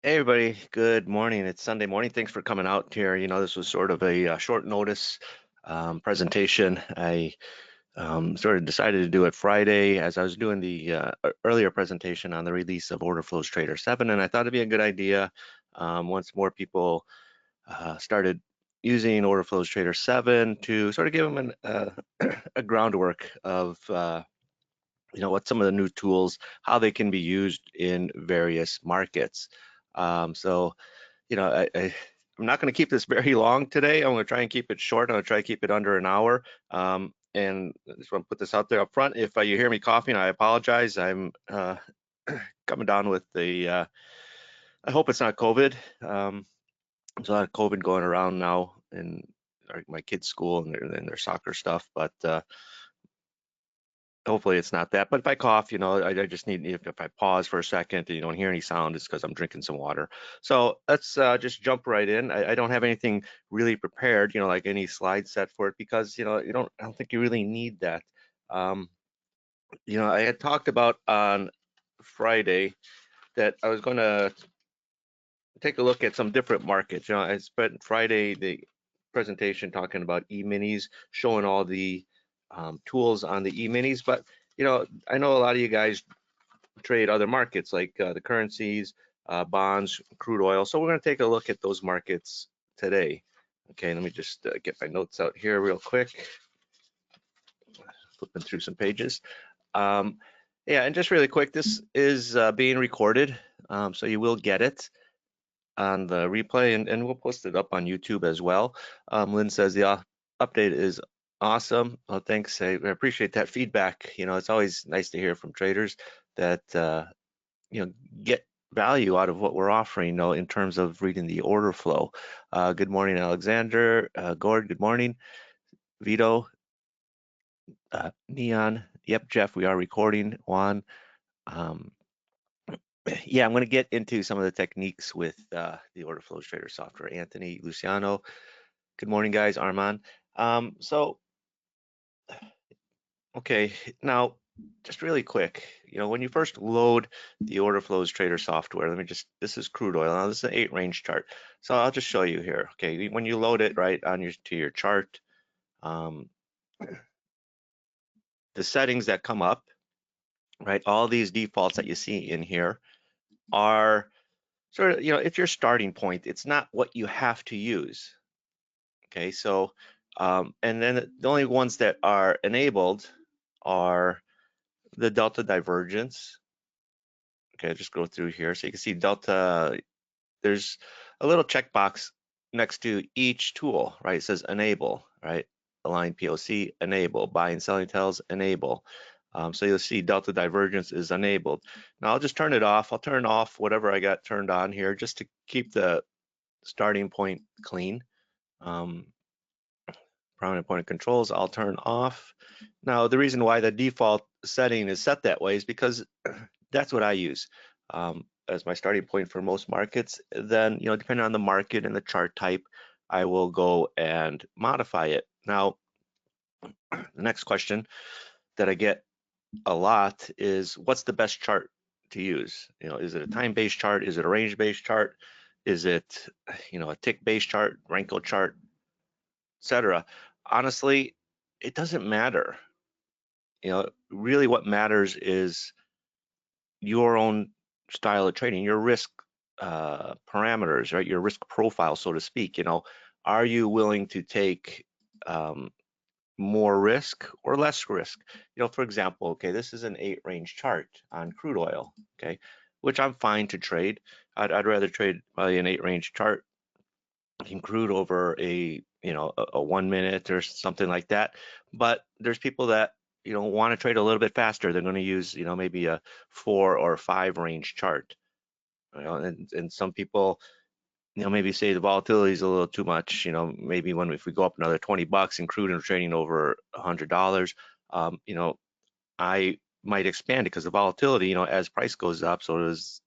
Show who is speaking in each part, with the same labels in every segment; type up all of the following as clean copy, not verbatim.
Speaker 1: Hey everybody, good morning. It's Sunday morning. Thanks for coming out here. This was sort of a short notice presentation. I sort of decided to do it Friday as I was doing the earlier presentation on the release of Orderflows Trader 7, and I thought it'd be a good idea once more people started using Orderflows Trader 7 to sort of give them a groundwork of what some of the new tools, how they can be used in various markets. So I'm not going to keep this very long today. I'm going to try and keep it short. I'm going to try to keep it under an hour. And I just want to put this out there up front. If you hear me coughing, I apologize. I'm coming down with I hope it's not COVID. There's a lot of COVID going around now in my kids' school and their soccer stuff, but hopefully it's not that. But if I cough, I just need, if I pause for a second and you don't hear any sound, it's because I'm drinking some water. So let's just jump right in. I don't have anything really prepared, like any slide set for it, because I don't think you really need that. I had talked about on Friday that I was going to take a look at some different markets. I spent Friday the presentation talking about e-minis, showing all the tools on the e-minis, but I know a lot of you guys trade other markets like the currencies, bonds, crude oil. So we're going to take a look at those markets today. Okay, let me just get my notes out here real quick. Flipping through some pages. Yeah, and just really quick, this is being recorded, so you will get it on the replay, and we'll post it up on YouTube as well. Lynn says the update is awesome. Well, thanks. I appreciate that feedback. It's always nice to hear from traders that get value out of what we're offering, in terms of reading the order flow. Good morning, Alexander. Gord, good morning. Vito, Neon. Yep, Jeff, we are recording. Juan. Yeah, I'm going to get into some of the techniques with the Orderflows Trader software. Anthony, Luciano. Good morning, guys. Armand. Okay, now just really quick, when you first load the Orderflows Trader software, this is crude oil. Now this is an 8 range chart. So I'll just show you here. Okay, when you load it right on to your chart, the settings that come up, right, all these defaults that you see in here are sort of, it's your starting point. It's not what you have to use. Okay, so, and then the only ones that are enabled are the delta divergence. Okay, I'll just go through here. So you can see delta, there's a little checkbox next to each tool, right? It says enable, right? Align POC, enable. Buy and selling tells, enable. So you'll see delta divergence is enabled. Now I'll just turn it off. I'll turn off whatever I got turned on here just to keep the starting point clean. Prominent point of controls, I'll turn off. Now the reason why the default setting is set that way is because that's what I use as my starting point for most markets. Then, depending on the market and the chart type, I will go and modify it. Now, the next question that I get a lot is, what's the best chart to use? Is it a time-based chart? Is it a range-based chart? Is it, a tick-based chart, Renko chart, etc.? Honestly, it doesn't matter. Really what matters is your own style of trading, your risk parameters, right? Your risk profile, so to speak. Are you willing to take more risk or less risk? For example, okay, this is an 8 range chart on crude oil, okay, which I'm fine to trade. I'd rather trade probably an 8 range chart in crude over a 1 minute or something like that. But there's people that want to trade a little bit faster. They're going to use maybe a 4 or 5 range chart. And some people maybe say the volatility is a little too much. Maybe if we go up another $20 in crude and we're trading over $100, I might expand it because the volatility, as price goes up, so does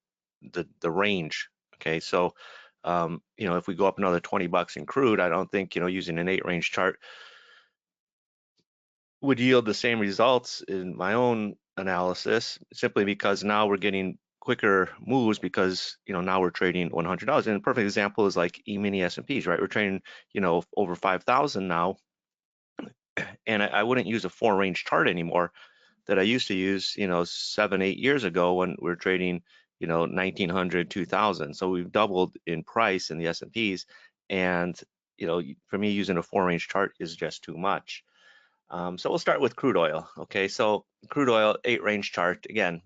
Speaker 1: the range. Okay, so if we go up another $20 in crude, I don't think using an 8 range chart would yield the same results in my own analysis, simply because now we're getting quicker moves because, now we're trading $100. And a perfect example is like E-mini S&Ps, right? We're trading, over 5,000 now. And I wouldn't use a 4-range chart anymore that I used to use, 7, 8 years ago when we were trading, 1900, 2000. So we've doubled in price in the S&Ps. And, for me, using a 4-range chart is just too much. So we'll start with crude oil. Okay, so crude oil 8-range chart. Again,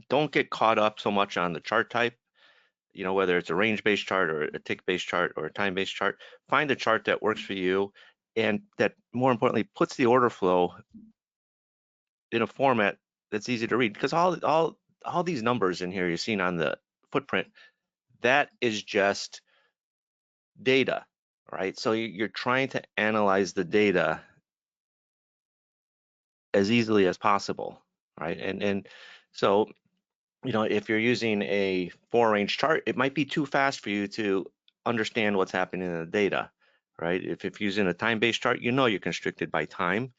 Speaker 1: don't get caught up so much on the chart type, whether it's a range-based chart or a tick-based chart or a time-based chart. Find a chart that works for you and that, more importantly, puts the order flow in a format that's easy to read, because all these numbers in here you're seeing on the footprint, that is just data, right? So you're trying to analyze the data as easily as possible, right? And so, if you're using a 4-range chart, it might be too fast for you to understand what's happening in the data, right? If you're using a time-based chart, you're constricted by time.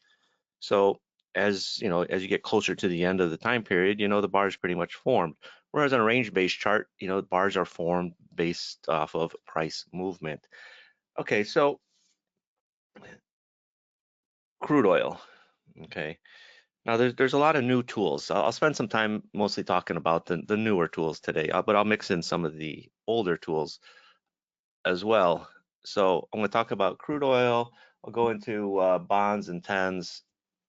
Speaker 1: So as you get closer to the end of the time period, the bar is pretty much formed. Whereas on a range-based chart, bars are formed based off of price movement. Okay, so crude oil. Okay, now there's a lot of new tools. I'll spend some time mostly talking about the newer tools today, but I'll mix in some of the older tools as well. So I'm going to talk about crude oil. I'll go into bonds and tens,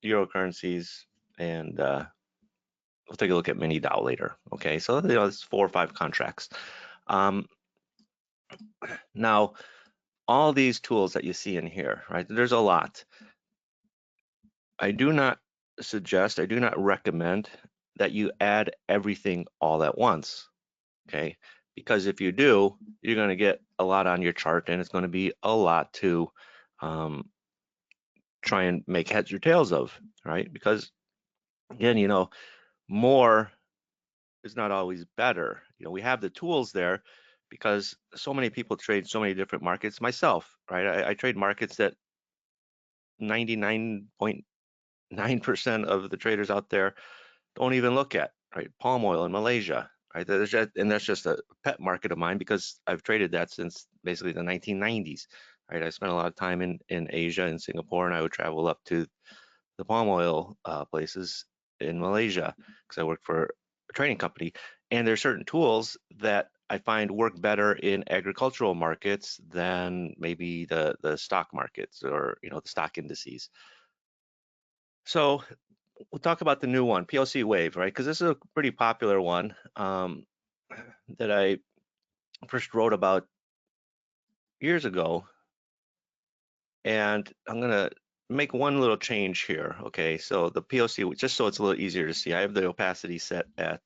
Speaker 1: Eurocurrencies, and we'll take a look at Mini-Dow later. Okay, so it's 4 or 5 contracts. Now, all these tools that you see in here, right? There's a lot. I do not recommend that you add everything all at once. Okay, because if you do, you're going to get a lot on your chart, and it's going to be a lot to try and make heads or tails of, right? Because again, more is not always better. We have the tools there because so many people trade so many different markets. Myself, right? I trade markets that 99.9% of the traders out there don't even look at, right? Palm oil in Malaysia, right? That's just a pet market of mine because I've traded that since basically the 1990s, right? I spent a lot of time in Asia and Singapore, and I would travel up to the palm oil places in Malaysia because I work for a trading company. And there are certain tools that I find work better in agricultural markets than maybe the stock markets or the stock indices. So we'll talk about the new one, PLC Wave, right? Because this is a pretty popular one that I first wrote about years ago. And I'm gonna make one little change here. Okay, so the POC, just so it's a little easier to see, I have the opacity set at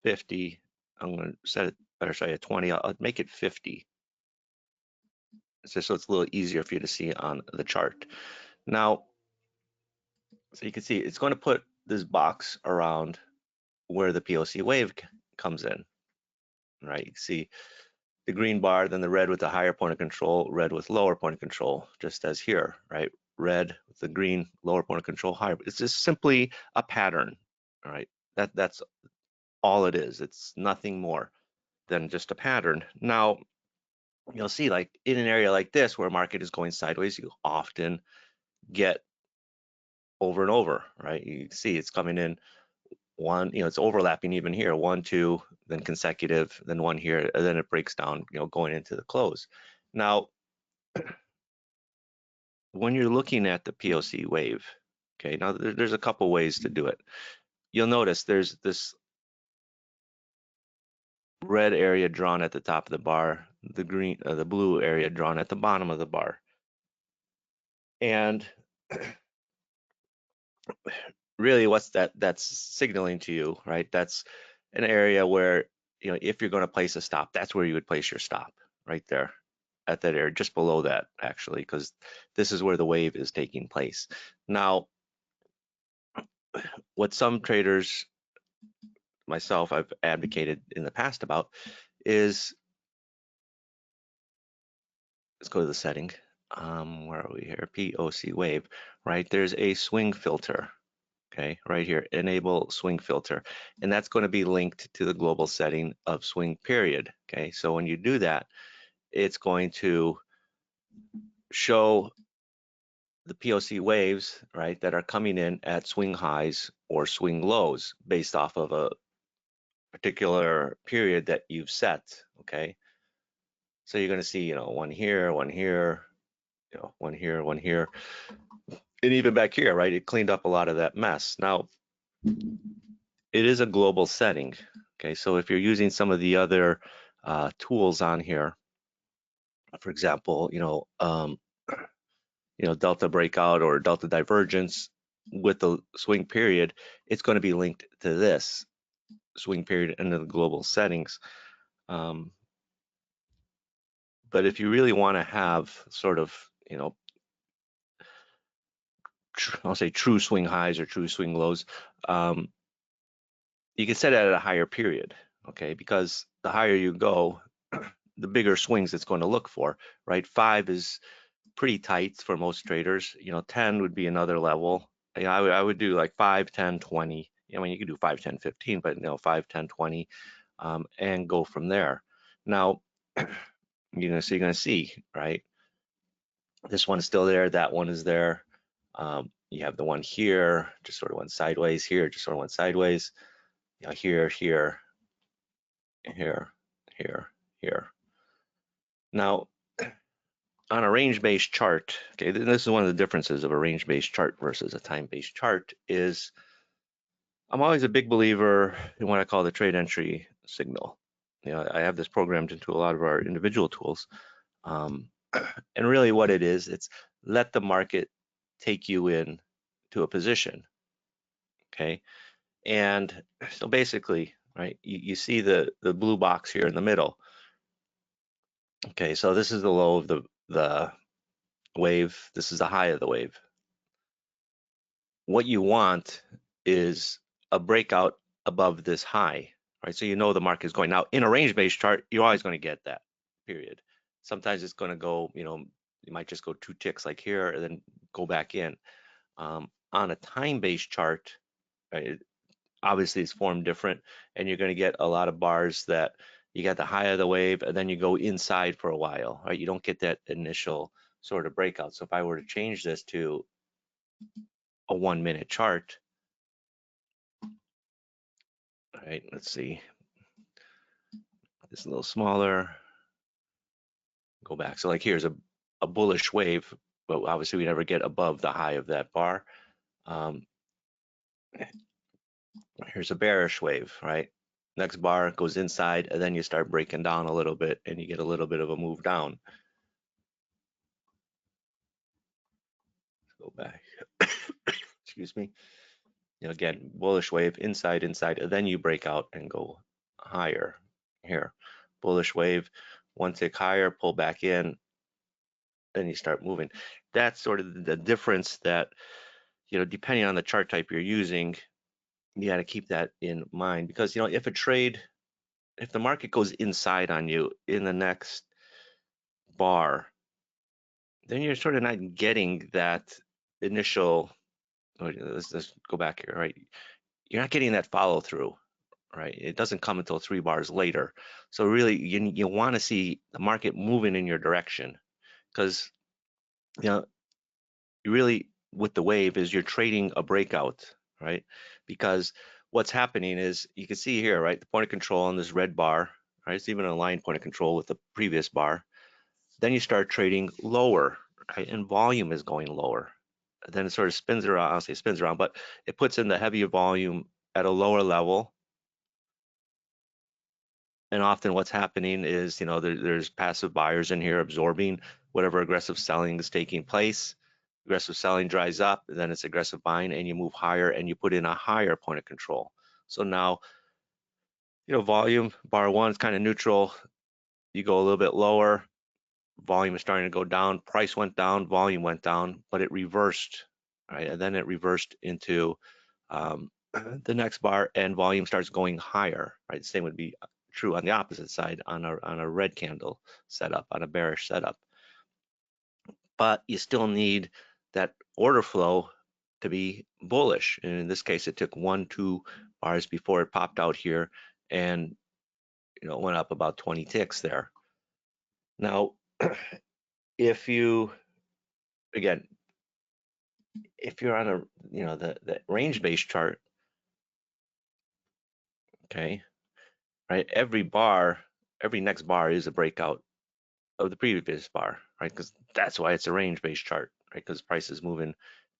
Speaker 1: 50. I'm gonna set it, better say at 20. I'll make it 50. It's just so it's a little easier for you to see on the chart. Now, so you can see it's going to put this box around where the POC wave comes in, right? You can see the green bar, then the red with the higher point of control, red with lower point of control, just as here, right? Red with the green, lower point of control, higher. It's just simply a pattern, all right? That's all it is. It's nothing more than just a pattern. Now, you'll see like in an area like this where market is going sideways, you often get over and over, right? You see it's coming in one, it's overlapping even here, 1, 2, then consecutive, then one here, and then it breaks down, going into the close. Now, when you're looking at the POC wave, okay, now there's a couple ways to do it. You'll notice there's this red area drawn at the top of the bar, the blue area drawn at the bottom of the bar. And really what's that's signaling to you, right? That's an area where, if you're going to place a stop, that's where you would place your stop, right there at that area, just below that actually, because this is where the wave is taking place. Now, what some traders, myself, I've advocated in the past about is, let's go to the setting. Where are we here? POC wave, right? There's a swing filter. okay, right here, enable swing filter. And that's going to be linked to the global setting of swing period, okay? So when you do that, it's going to show the POC waves, right, that are coming in at swing highs or swing lows based off of a particular period that you've set, okay? So you're going to see, one here, one here, one here, one here, and even back here, right? It cleaned up a lot of that mess. Now, it is a global setting, okay? So if you're using some of the other tools on here, for example, delta breakout or delta divergence with the swing period, it's going to be linked to this swing period into the global settings. But if you really want to have sort of, I'll say true swing highs or true swing lows, you can set it at a higher period, okay? Because the higher you go, the bigger swings it's going to look for, right? 5 is pretty tight for most traders. 10 would be another level. I would do like 5, 10, 20. I mean, you could do 5, 10, 15, but 5, 10, 20, and go from there. Now, you're going to see, right? This one's still there. That one is there. You have the one here, just sort of went sideways. Here, just sort of went sideways. Here, here, here, here, here. Now, on a range-based chart, okay, this is one of the differences of a range-based chart versus a time-based chart is I'm always a big believer in what I call the trade entry signal. I have this programmed into a lot of our individual tools. And really what it is, it's let the market take you in to a position, okay? And so basically, right, you see the blue box here in the middle. Okay, so this is the low of the wave. This is the high of the wave. What you want is a breakout above this high, right? So the market is going. Now, in a range-based chart, you're always going to get that, period. Sometimes it's going to go, you might just go 2 ticks like here and then go back in. On a time-based chart, right, obviously it's formed different, and you're going to get a lot of bars that you got the high of the wave and then you go inside for a while, right? You don't get that initial sort of breakout. So if I were to change this to a 1-minute chart, right, let's see, it's a little smaller, go back. So like here's a bullish wave, but obviously we never get above the high of that bar. Here's a bearish wave, right? Next bar goes inside, and then you start breaking down a little bit, and you get a little bit of a move down. Go back. Excuse me. Again, bullish wave, inside, inside, and then you break out and go higher here. Bullish wave, 1 tick higher, pull back in, then you start moving. That's sort of the difference that, depending on the chart type you're using, you got to keep that in mind. Because, if the market goes inside on you in the next bar, then you're sort of not getting that initial, let's go back here, right? You're not getting that follow through, right? It doesn't come until 3 bars later. So really, you want to see the market moving in your direction, because you really with the wave is you're trading a breakout, right? Because what's happening is you can see here, right? The point of control on this red bar, right? It's even an aligned point of control with the previous bar. Then you start trading lower, right? And volume is going lower. Then it sort of spins around, I'll say spins around, but it puts in the heavier volume at a lower level. And often what's happening is, there's passive buyers in here absorbing whatever aggressive selling is taking place. Aggressive selling dries up, then it's aggressive buying, and you move higher and you put in a higher point of control. So now, volume, bar 1 is kind of neutral. You go a little bit lower, volume is starting to go down, price went down, volume went down, but it reversed, right? And then it reversed into the next bar, and volume starts going higher, right? The same would be true on the opposite side on a red candle setup, on a bearish setup. But you still need that order flow to be bullish. And in this case, it took 1-2 bars before it popped out here and went up about 20 ticks there. Now, if you, again, if you're on a, the range-based chart, okay, right, every next bar is a breakout of the previous bar, right? Because that's why it's a range-based chart, right? Because price is moving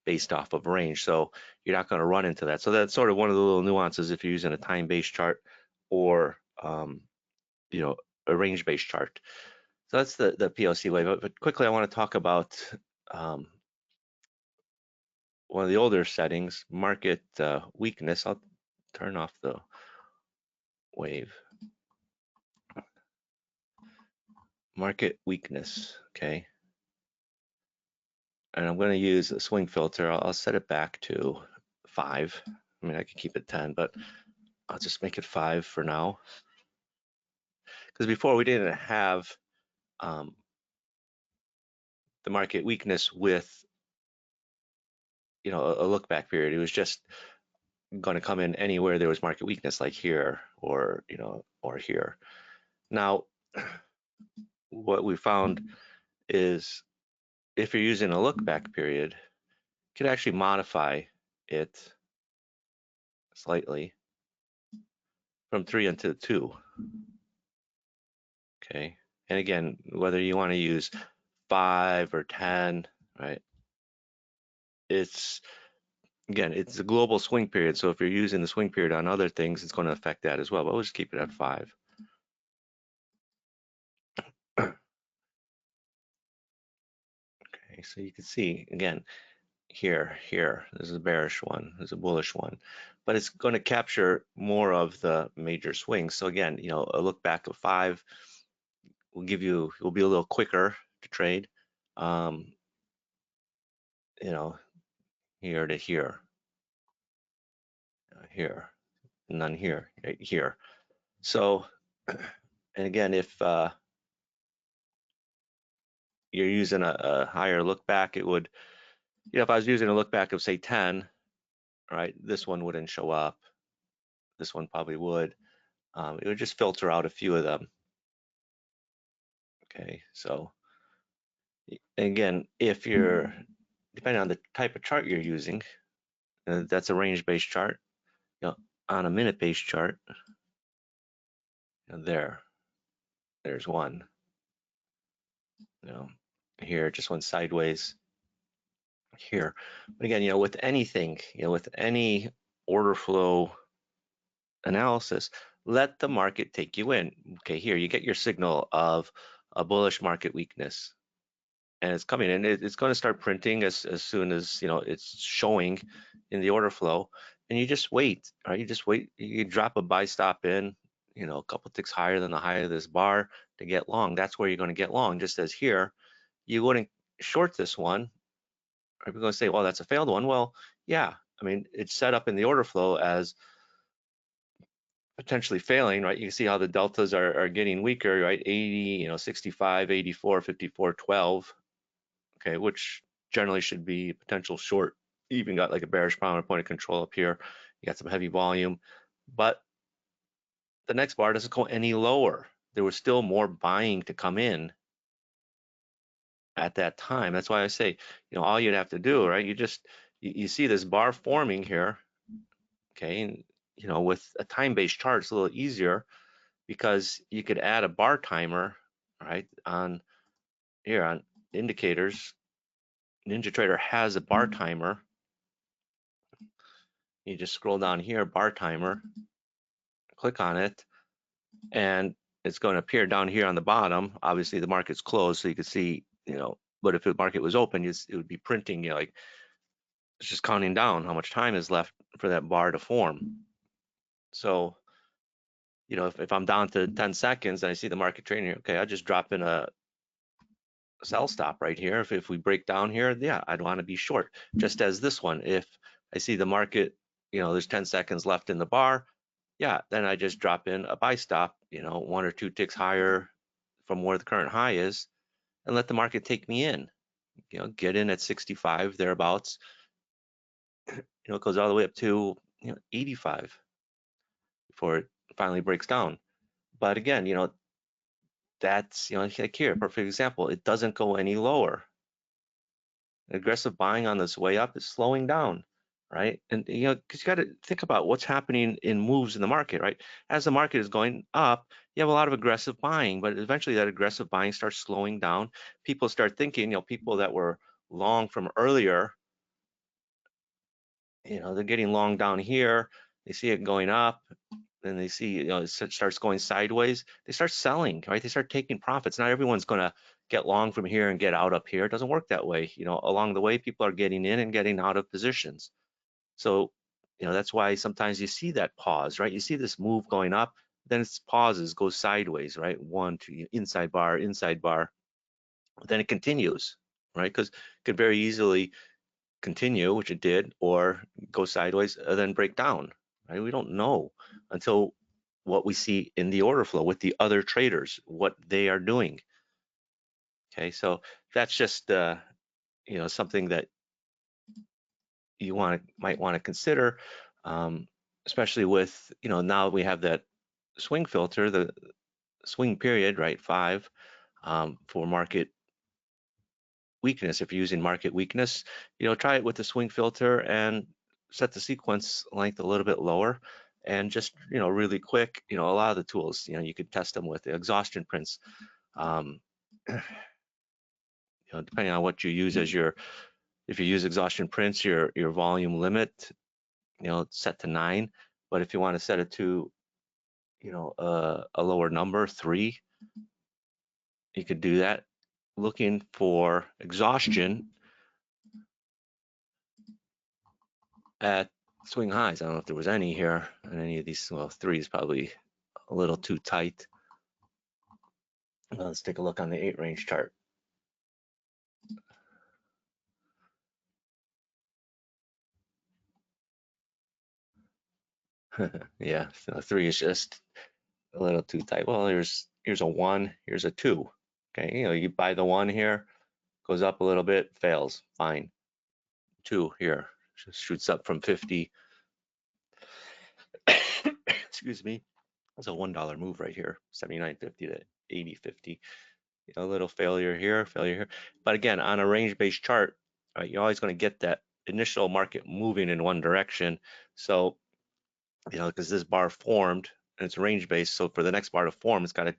Speaker 1: based off of range. So you're not going to run into that. So that's sort of one of the little nuances if you're using a time-based chart or, a range-based chart. So that's the POC way. But quickly, I want to talk about one of the older settings, market weakness. I'll turn off the wave. Market weakness, okay. And I'm going to use a swing filter. I'll set it back to 5. I mean, I could keep it 10, but I'll just make it 5 for now. Because before we didn't have the market weakness with, a look back period. It was just going to come in anywhere there was market weakness, like here or, or here. Now, what we found is if you're using a look back period, you can actually modify it slightly from 3 into 2. Okay. And again, whether you want to use 5 or 10, right? It's a global swing period. So if you're using the swing period on other things, it's going to affect that as well. But we'll just keep it at 5. Okay, so you can see again, here, there's a bearish one, there's a bullish one, but it's going to capture more of the major swings. So again, a look back of 5 will be a little quicker to trade. Here to here, here, none here, right here. So, and again, if you're using a higher look back, it would, if I was using a look back of say 10, right, this one wouldn't show up. This one probably would. It would just filter out a few of them. Okay, so again, if you're, depending on the type of chart you're using, that's a range-based chart. On a minute-based chart, there's one. Here it just went sideways. Here, but again, with anything, with any order flow analysis, let the market take you in. Okay, here you get your signal of a bullish market weakness, and it's coming in. It's going to start printing as soon as it's showing in the order flow, and you just wait. Right, you just wait. You drop a buy stop in, a couple ticks higher than the high of this bar to get long. That's where you're going to get long. Just as here, you wouldn't short this one. Are we going to say, well, that's a failed one? Well, yeah. I mean, it's set up in the order flow as potentially failing, right? You can see how the deltas are getting weaker, right? 80, 65, 84, 54, 12, okay, which generally should be a potential short. You even got like a bearish prominent point of control up here. You got some heavy volume, but the next bar doesn't go any lower. There was still more buying to come in at that time. That's why I say, all you'd have to do, right? You see this bar forming here, okay, and with a time-based chart, it's a little easier because you could add a bar timer, right? On here on indicators, NinjaTrader has a bar timer. You just scroll down here, bar timer, click on it, and it's going to appear down here on the bottom. Obviously, the market's closed, so you can see, but if the market was open, it would be printing, like it's just counting down how much time is left for that bar to form. So, if I'm down to 10 seconds and I see the market trading here, okay, I'll just drop in a sell stop right here. If we break down here, yeah, I'd want to be short. Just as this one, if I see the market, there's 10 seconds left in the bar, yeah, then I just drop in a buy stop, 1 or 2 ticks higher from where the current high is, and let the market take me in. Get in at 65 thereabouts, it goes all the way up to 85 before it finally breaks down. But again, that's like here, perfect example. It doesn't go any lower. Aggressive buying on this way up is slowing down, right? And because you got to think about what's happening in moves in the market, right? As the market is going up, you have a lot of aggressive buying, but eventually that aggressive buying starts slowing down. People start thinking, people that were long from earlier, they're getting long down here. They see it going up, and they see it starts going sideways. They start selling, right? They start taking profits. Not everyone's going to get long from here and get out up here. It doesn't work that way. Along the way, people are getting in and getting out of positions. So that's why sometimes you see that pause, right? You see this move going up, then it pauses, goes sideways, right? 1, 2, inside bar, then it continues, right? Because it could very easily continue, which it did, or go sideways, then break down, right? We don't know until what we see in the order flow with the other traders, what they are doing. Okay, so that's just something that you might want to consider, especially with now we have that swing filter, the swing period, right? 5 for market weakness. If you're using market weakness, try it with the swing filter and set the sequence length a little bit lower, and just really quick. A lot of the tools, you could test them with the exhaustion prints. Depending on what you use as if you use exhaustion prints, your volume limit, set to 9. But if you want to set it to a lower number, 3, you could do that. Looking for exhaustion at swing highs. I don't know if there was any here on any of these. Well, 3 is probably a little too tight. Let's take a look on the 8 range chart. Yeah, so 3 is just a little too tight. Well, here's a 1, here's a 2. Okay, you buy the 1 here, goes up a little bit, fails, fine. 2 here, just shoots up from 50. Excuse me. It's a $1 move right here, 79.50 to 80.50. A little failure here, But again, on a range-based chart, right, you're always going to get that initial market moving in one direction. So, because this bar formed and it's range-based, so for the next bar to form, it's got to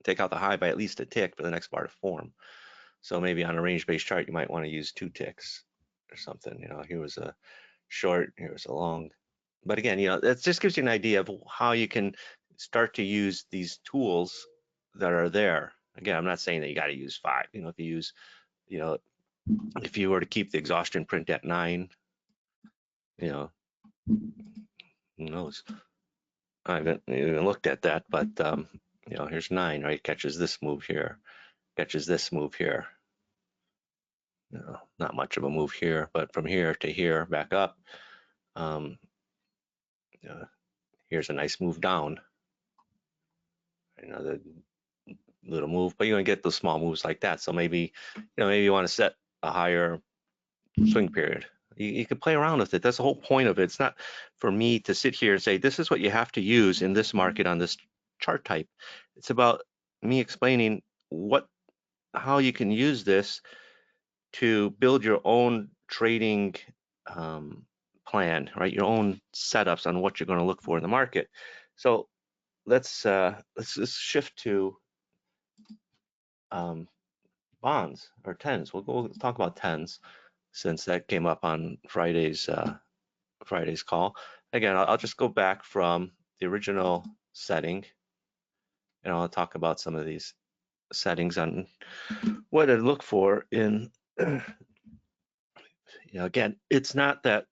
Speaker 1: take out the high by at least a tick for the next bar to form. So maybe on a range-based chart, you might want to use 2 ticks or something. Here was a short, here was a long. But again, that just gives you an idea of how you can start to use these tools that are there. Again, I'm not saying that you got to use 5. If you use, if you were to keep the exhaustion print at 9, who knows? I haven't even looked at that, but here's 9, right? Catches this move here, catches this move here. Not much of a move here, but from here to here, back up. Here's a nice move down. Another little move, but you're gonna get those small moves like that. So maybe you want to set a higher swing period. You can play around with it. That's the whole point of it. It's not for me to sit here and say this is what you have to use in this market on this chart type. It's about me explaining how you can use this to build your own trading plan, right? Your own setups on what you're going to look for in the market. So let's just shift to bonds or tens. We'll go talk about tens since that came up on Friday's call. Again, I'll just go back from the original setting, and I'll talk about some of these settings on what to look for in. Again, it's not that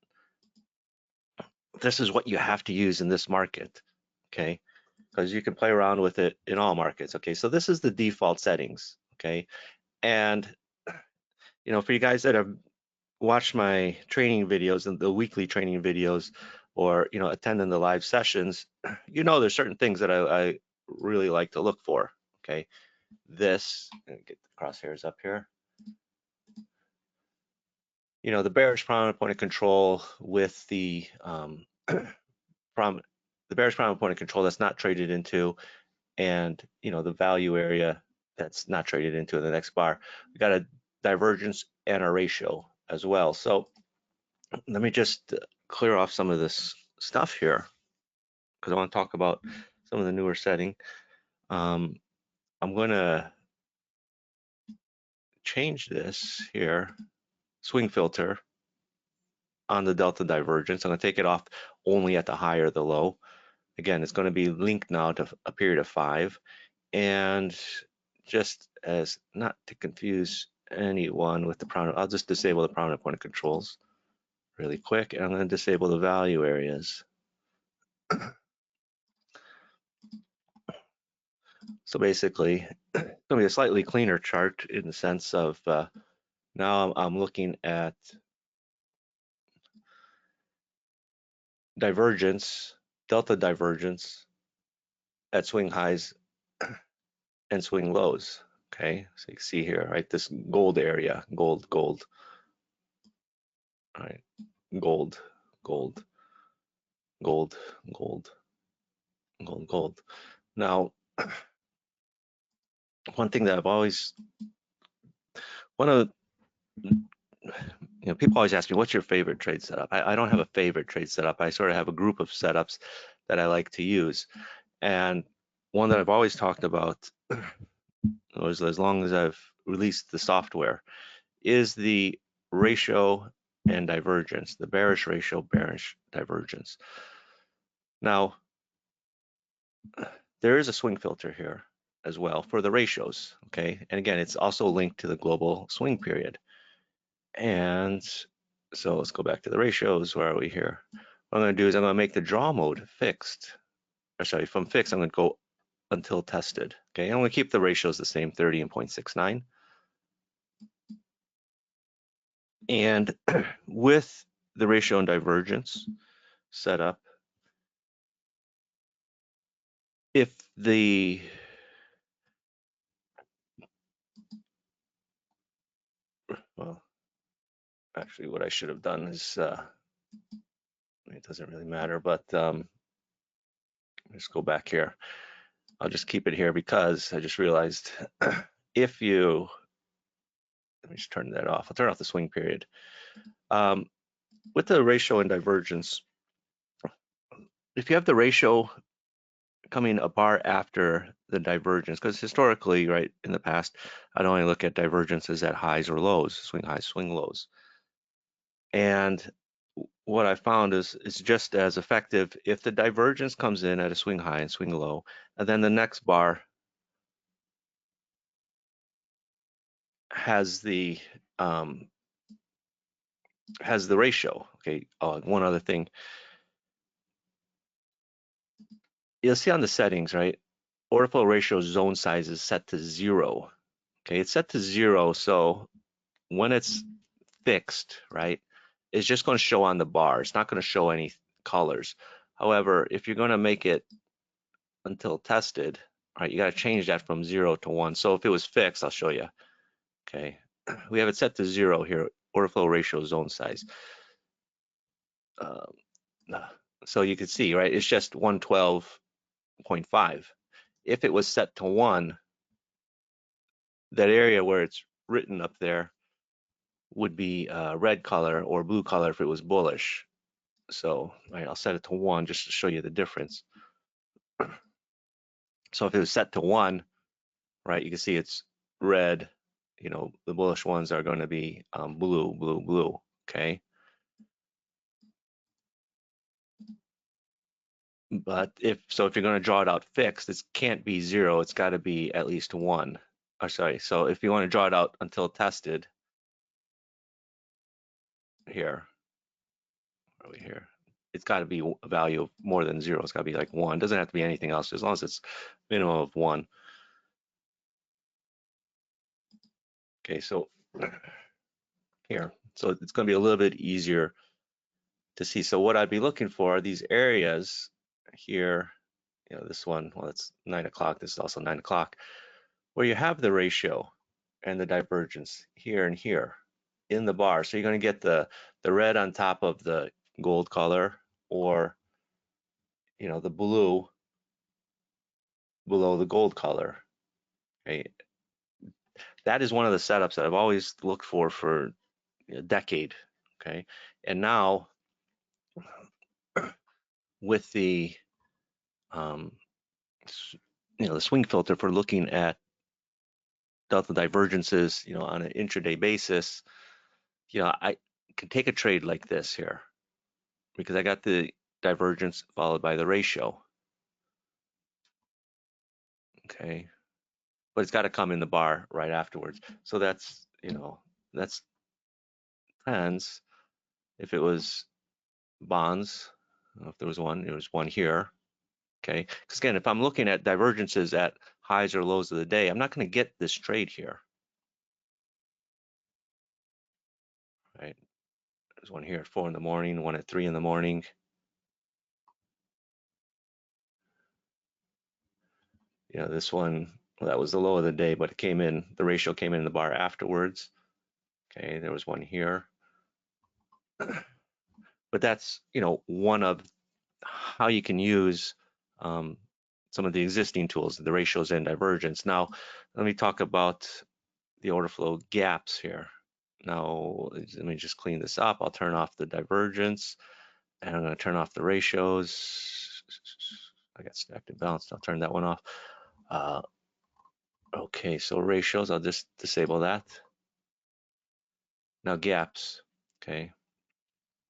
Speaker 1: this is what you have to use in this market, okay? Because you can play around with it in all markets, okay? So this is the default settings, okay? And for you guys that have watched my training videos and the weekly training videos, or attending the live sessions, there's certain things that I really like to look for, okay? This, get the crosshairs up here. the bearish prominent point of control with the bearish prominent point of control that's not traded into, and the value area that's not traded into in the next bar. We got a divergence and a ratio as well. So let me just clear off some of this stuff here because I want to talk about some of the newer setting. I'm going to change this here, swing filter on the delta divergence. I'm going to take it off only at the high or the low. Again, it's going to be linked now to a period of 5. And just as not to confuse anyone with the prominent, I'll just disable the prominent point of controls really quick, and I'm going to disable the value areas. So basically, it's going to be a slightly cleaner chart in the sense of now I'm looking at divergence, delta divergence at swing highs and swing lows. Okay, so you can see here, right, this gold area, gold, all right, gold, gold, gold, gold, gold, gold. Now, one thing that I've always, people always ask me, what's your favorite trade setup? I don't have a favorite trade setup. I sort of have a group of setups that I like to use. And one that I've always talked about, as long as I've released the software, is the ratio and divergence, the bearish ratio, bearish divergence. Now, there is a swing filter here as well for the ratios, okay? And again, it's also linked to the global swing period. And so let's go back to the ratios. Where are we here? What I'm going to do is I'm going to make the draw mode fixed. Or sorry, from fixed, I'm going to go until tested. Okay, I'm going to keep the ratios the same, 30 and 0.69. And with the ratio and divergence set up, if the well, actually, what I should have done is it doesn't really matter, but let's go back here. I'll just keep it here because I just realized if you, let me just turn that off. I'll turn off the swing period. With the ratio and divergence, if you have the ratio coming a bar after the divergence, because historically, right, in the past, I'd only look at divergences at highs or lows, swing highs, swing lows. And what I found is it's just as effective if the divergence comes in at a swing high and swing low, and then the next bar has the ratio. Okay. One other thing, you'll see on the settings, right? Orderflow ratio zone size is set to 0. Okay, it's set to 0, so when it's fixed, right, it's just going to show on the bar. It's not going to show any colors. However, if you're going to make it until tested, right, you got to change that from 0 to 1. So if it was fixed, I'll show you. Okay, we have it set to 0 here, Orderflow ratio zone size. So you can see, right, it's just 112.5. If it was set to 1, that area where it's written up there would be red color or blue color if it was bullish. So right, I'll set it to 1 just to show you the difference. So if it was set to 1, right, you can see it's red. The bullish ones are going to be blue, blue, blue. Okay. But if you're going to draw it out fixed, it can't be 0. It's got to be at least 1. Or sorry. So if you want to draw it out until tested, here, where are we here? It's got to be a value of more than 0. It's got to be like 1. It doesn't have to be anything else, as long as it's minimum of 1. Okay, so here, so it's going to be a little bit easier to see. So what I'd be looking for are these areas here. This one, well, it's 9 o'clock. This is also 9 o'clock, where you have the ratio and the divergence here and here. in the bar. So you're going to get the red on top of the gold color, or the blue below the gold color. Okay, that is one of the setups that I've always looked for a decade. Okay, and now with the the swing filter for looking at delta divergences, on an intraday basis, I can take a trade like this here because I got the divergence followed by the ratio. Okay, but it's got to come in the bar right afterwards. So that's depends if it was bonds. I don't know if there was one here. Okay, because again, if I'm looking at divergences at highs or lows of the day, I'm not going to get this trade here. Right, there's one here at 4 in the morning, one at 3 in the morning. This one, well, that was the low of the day, but the ratio came in the bar afterwards. Okay, there was one here. But that's, one of how you can use some of the existing tools, the ratios and divergence. Now, let me talk about the order flow gaps here. Now, let me just clean this up. I'll turn off the divergence, and I'm going to turn off the ratios. I got stacked and balanced. I'll turn that one off. Okay, so ratios, I'll just disable that. Now gaps, okay.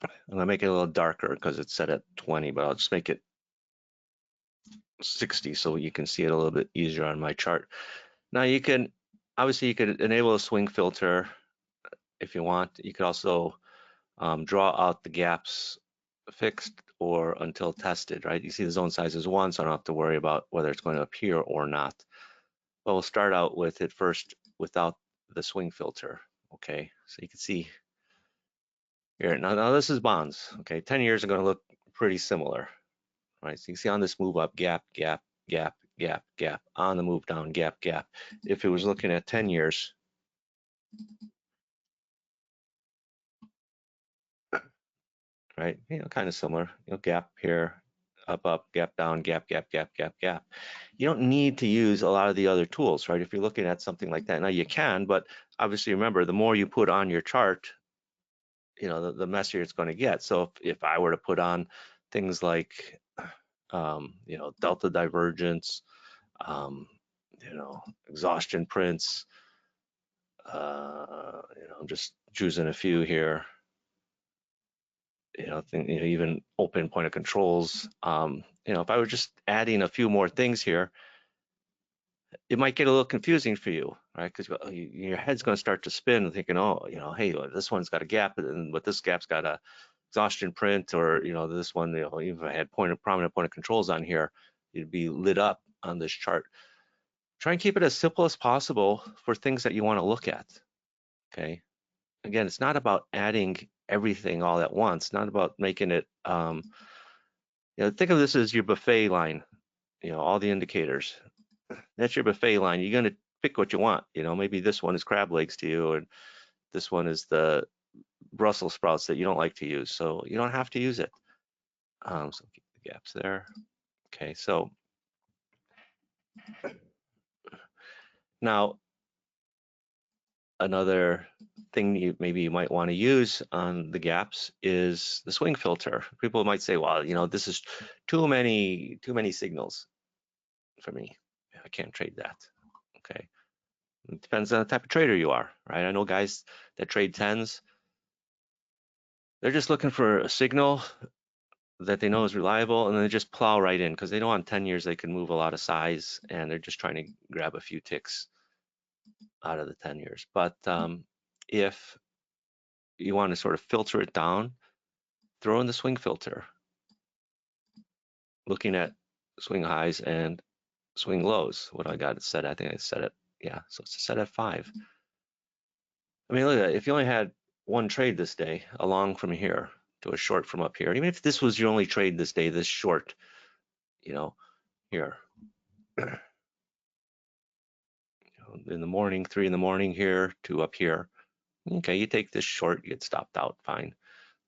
Speaker 1: I'm gonna make it a little darker because it's set at 20, but I'll just make it 60 so you can see it a little bit easier on my chart. Now obviously you could enable a swing filter if you want. You could also draw out the gaps fixed or until tested, right? You see the zone size is 1, so I don't have to worry about whether it's going to appear or not. But we'll start out with it first without the swing filter, okay? So you can see here, now this is bonds, okay? 10 years are going to look pretty similar, right? So you can see on this move up, gap, gap, gap, gap, gap. On the move down, gap, gap. If it was looking at 10 years, right? Kind of similar. Gap here, up, gap down, gap, gap, gap, gap, gap. You don't need to use a lot of the other tools, right? If you're looking at something like that, now you can, but obviously remember, the more you put on your chart, the messier it's going to get. So if I were to put on things like, delta divergence, exhaustion prints, I'm just choosing a few here. Even open point of controls. If I were just adding a few more things here, it might get a little confusing for you, right? Because your head's going to start to spin, thinking, oh, hey, this one's got a gap, but this gap's got a exhaustion print, or this one, even if I had prominent point of controls on here, it'd be lit up on this chart. Try and keep it as simple as possible for things that you want to look at. Okay. Again, it's not about adding everything all at once. Not about making it. Think of this as your buffet line. All the indicators. That's your buffet line. You're going to pick what you want. Maybe this one is crab legs to you, and this one is the Brussels sprouts that you don't like to use. So you don't have to use it. So keep the gaps there. Okay, so now another thing maybe you might want to use on the gaps is the swing filter. People might say, well, this is too many signals for me. I can't trade that. Okay, it depends on the type of trader you are, right? I know guys that trade tens. They're just looking for a signal that they know is reliable, and then they just plow right in because they know on 10 years they can move a lot of size, and they're just trying to grab a few ticks out of the 10 years. But if you want to sort of filter it down, throw in the swing filter, looking at swing highs and swing lows. What I got it set, I think I set it, yeah, so it's set at 5. I mean, look at that. If you only had one trade this day, a long from here to a short from up here, even if this was your only trade this day, this short, here, in the morning, 3 in the morning here to up here, Okay, you take this short, you get stopped out, fine.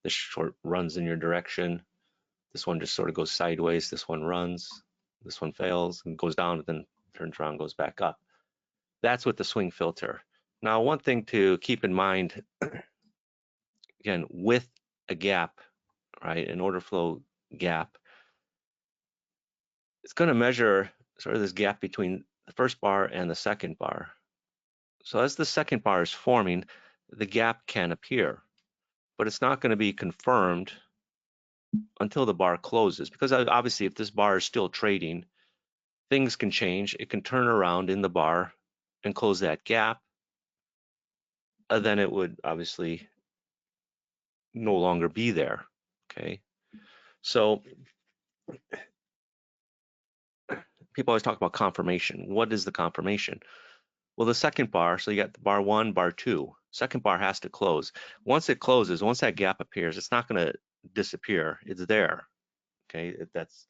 Speaker 1: This short runs in your direction. This one just sort of goes sideways. This one runs. This one fails and goes down, but then turns around, goes back up. That's with the swing filter. Now, one thing to keep in mind, again, with a gap, right, an order flow gap, it's going to measure sort of this gap between the first bar and the second bar. So as the second bar is forming, the gap can appear, but it's not going to be confirmed until the bar closes, because obviously if this bar is still trading, things can change. It can turn around in the bar and close that gap. Then it would obviously no longer be there. Okay, so people always talk about confirmation. What is the confirmation? Well, the second bar, so you got the bar 1, bar 2. Second bar has to close. Once it closes, once that gap appears, it's not going to disappear. It's there. Okay, that's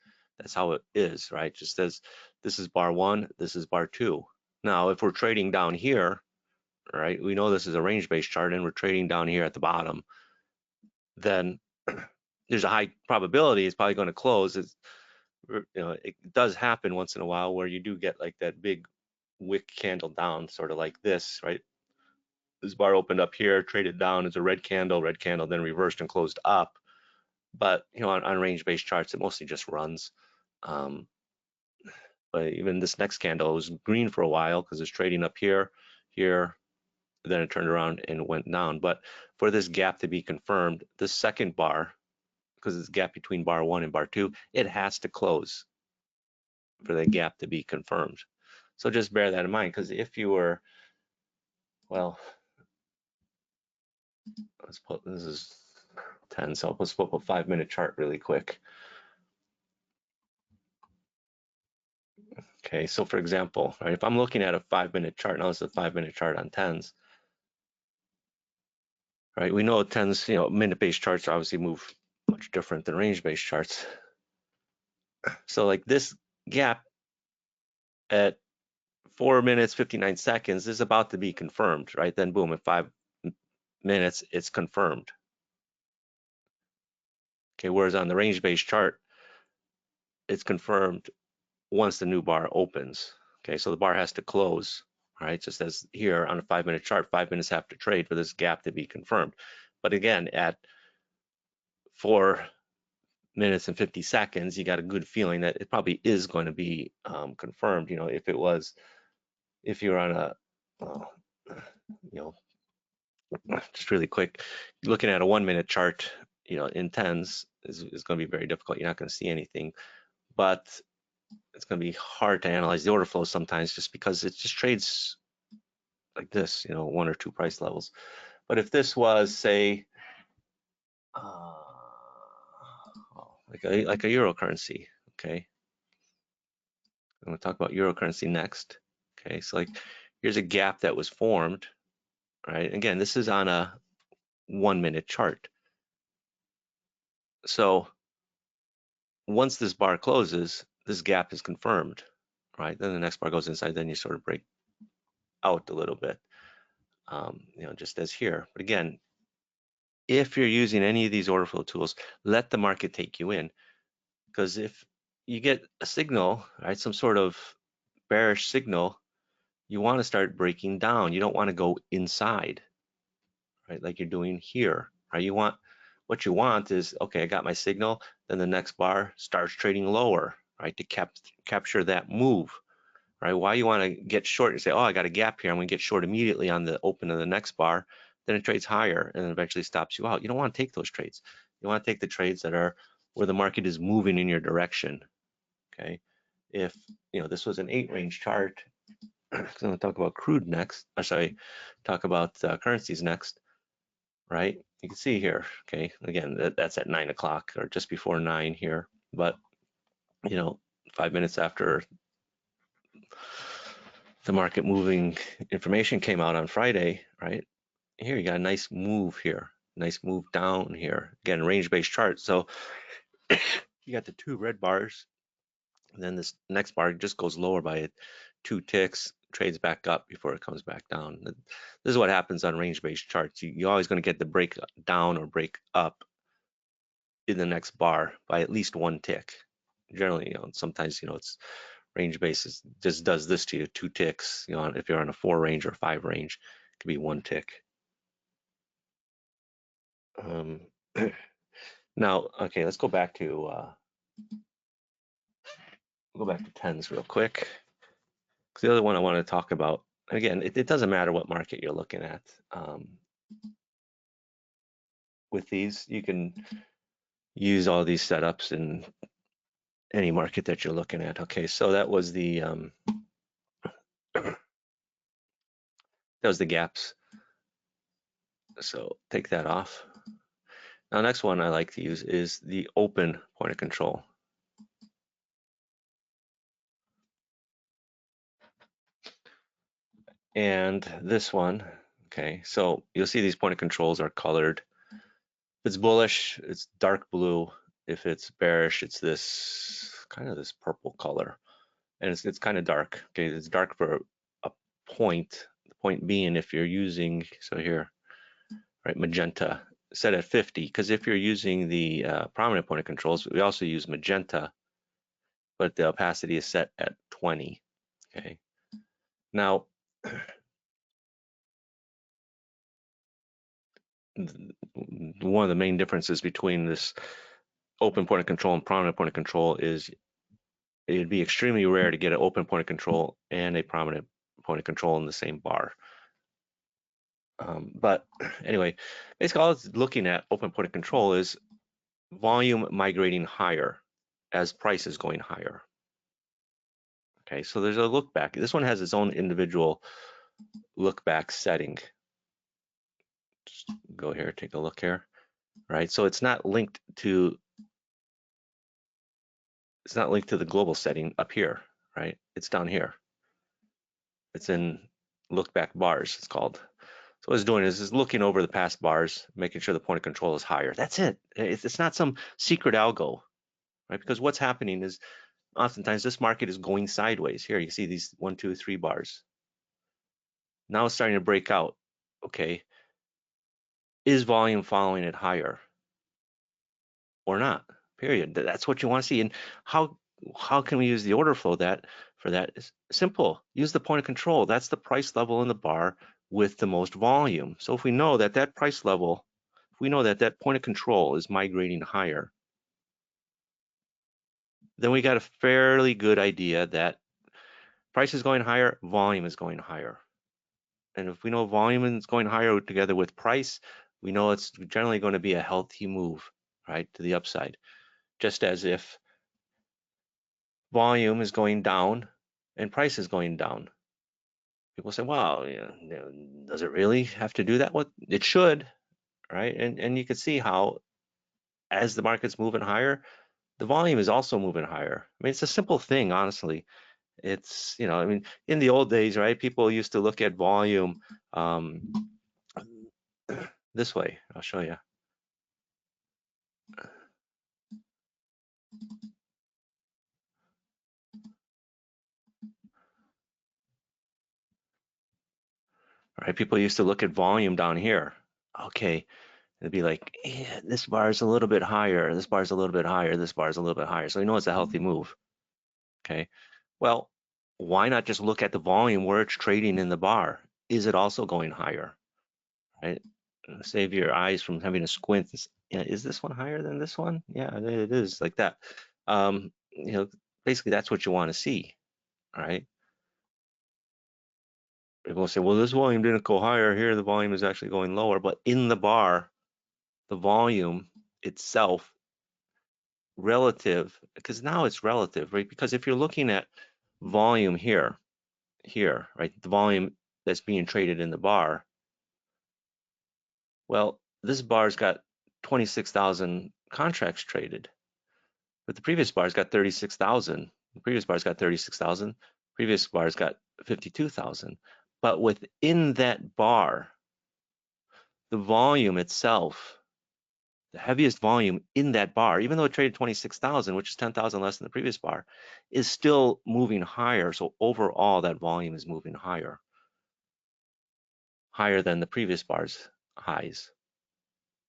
Speaker 1: how it is, right? Just as this is bar 1, this is bar 2. Now, if we're trading down here, right, we know this is a range-based chart and we're trading down here at the bottom, then there's a high probability it's probably going to close. It's, it does happen once in a while where you do get like that big wick candle down, sort of like this, right? This bar opened up here, traded down as a red candle, then reversed and closed up. But on range-based charts, it mostly just runs. But even this next candle was green for a while because it's trading up here, then it turned around and went down. But for this gap to be confirmed, the second bar, because it's a gap between bar 1 and bar 2, it has to close for the gap to be confirmed. So just bear that in mind, because if you were, well, let's put, this is 10, so let's put a 5-minute chart really quick. Okay, so for example, right, if I'm looking at a 5-minute chart, now this is a 5-minute chart on 10s, right? We know 10s, minute-based charts obviously move much different than range-based charts. So like this gap at 4 minutes, 59 seconds is about to be confirmed, right? Then boom, at 5 minutes, it's confirmed. Okay, whereas on the range-based chart, it's confirmed once the new bar opens. Okay, so the bar has to close, right? Just as here on a 5-minute chart, 5 minutes after trade for this gap to be confirmed. But again, at 4 minutes and 50 seconds, you got a good feeling that it probably is going to be confirmed. If you're on a, just really quick, looking at a 1-minute chart, in 10s is going to be very difficult. You're not going to see anything, but it's going to be hard to analyze the order flow sometimes just because it just trades like this, 1 or 2 price levels. But if this was, say, like a Eurocurrency, okay, I'm going to talk about Eurocurrency next. Okay, so like here's a gap that was formed, right? Again, this is on a 1-minute chart. So once this bar closes, this gap is confirmed, right? Then the next bar goes inside, then you sort of break out a little bit, just as here. But again, if you're using any of these order flow tools, let the market take you in, because if you get a signal, right, some sort of bearish signal, you want to start breaking down. You don't want to go inside, right, like you're doing here, right? What you want is, okay, I got my signal, then the next bar starts trading lower, right, to capture that move, right? Why you want to get short and say, oh, I got a gap here, I'm going to get short immediately on the open of the next bar, then it trades higher and eventually stops you out. You don't want to take those trades. You want to take the trades that are where the market is moving in your direction, okay? If, this was an 8-range chart, I'm going to talk about crude next, talk about currencies next, right? You can see here, okay, again, that's at 9 o'clock or just before 9 here, but 5 minutes after the market moving information came out on Friday, right? Here you got a nice move here, nice move down here. Again, range-based chart. So you got the 2 red bars, and then this next bar just goes lower by 2 ticks, trades back up before it comes back down. This is what happens on range-based charts. You're always going to get the break down or break up in the next bar by at least one tick. Generally, sometimes, it's range basis just does this to you, 2 ticks. If you're on a 4 range or 5 range, it could be 1 tick. Now, okay, let's go back to tens real quick. The other one I want to talk about, again, it doesn't matter what market you're looking at. With these, you can use all these setups in any market that you're looking at. Okay, so that was the gaps. So take that off. Now, next one I like to use is the open point of control. And this one, okay, so you'll see these point of controls are colored. If it's bullish, it's dark blue. If it's bearish, it's this kind of this purple color. And it's kind of dark. Okay, it's dark for a point. The point being, if you're using, so here, right, magenta, set at 50, because if you're using the prominent point of controls, we also use magenta, but the opacity is set at 20. Okay, now one of the main differences between this open point of control and prominent point of control is it'd be extremely rare to get an open point of control and a prominent point of control in the same bar. But anyway, basically all it's looking at open point of control is volume migrating higher as price is going higher. Okay, so there's a look back. This one has its own individual look back setting. Just go here, take a look here, right? So it's not linked to the global setting up here, right? It's down here. It's in look back bars, it's called. So what it's doing is looking over the past bars, making sure the point of control is higher. That's it. It's not some secret algo, right? Because what's happening is oftentimes this market is going sideways. Here you see these 1, 2, 3 bars. Now it's starting to break out. Okay, is volume following it higher or not? Period. That's what you want to see. And how can we use the order flow for that? Is simple. Use the point of control. That's the price level in the bar with the most volume. So if we know that price level, if we know that point of control is migrating higher, then we got a fairly good idea that price is going higher, volume is going higher. And if we know volume is going higher together with price, we know it's generally going to be a healthy move, right, to the upside. Just as if volume is going down and price is going down. People say, wow, does it really have to do that? Well, it should, right? And you can see how as the market's moving higher, the volume is also moving higher. I mean, it's a simple thing, honestly. It's, I mean, in the old days, right, people used to look at volume this way. I'll show you. Right, people used to look at volume down here. Okay, it'd be like, yeah, this bar is a little bit higher, this bar is a little bit higher, this bar is a little bit higher. So you know it's a healthy move. Okay, well, why not just look at the volume where it's trading in the bar? Is it also going higher? Right? Save your eyes from having to squint. Is this one higher than this one? Yeah, it is, like that. Basically that's what you want to see, right? People say, well, this volume didn't go higher. Here, the volume is actually going lower. But in the bar, the volume itself, relative, because now it's relative, right? Because if you're looking at volume here, right, the volume that's being traded in the bar, well, this bar's got 26,000 contracts traded, but the previous bar's got 36,000. The previous bar's got 36,000. Previous bar's got 52,000. But within that bar, the volume itself, the heaviest volume in that bar, even though it traded 26,000, which is 10,000 less than the previous bar, is still moving higher. So overall, that volume is moving higher than the previous bar's highs.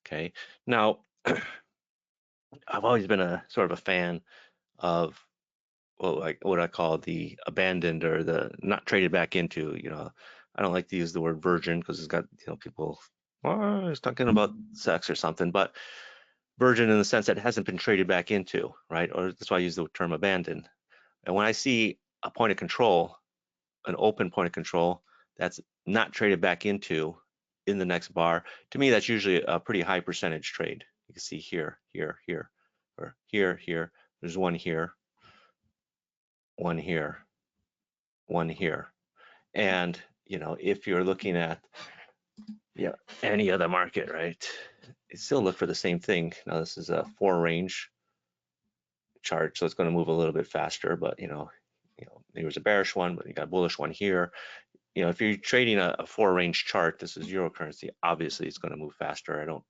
Speaker 1: Okay. Now, I've always been a sort of a fan of, well, like what I call the abandoned or the not traded back into. I don't like to use the word virgin because it's got, people, well, it's talking about sex or something, but virgin in the sense that it hasn't been traded back into, right? Or that's why I use the term abandoned. And when I see a point of control, an open point of control that's not traded back into in the next bar, to me, that's usually a pretty high percentage trade. You can see here, here, here, or here, here. There's one here, one here, one here. And, if you're looking at any other market, right, you still look for the same thing. Now, this is a 4-range chart, so it's going to move a little bit faster, but, there was a bearish one, but you got a bullish one here. If you're trading a 4-range chart, this is Eurocurrency, obviously it's going to move faster. I don't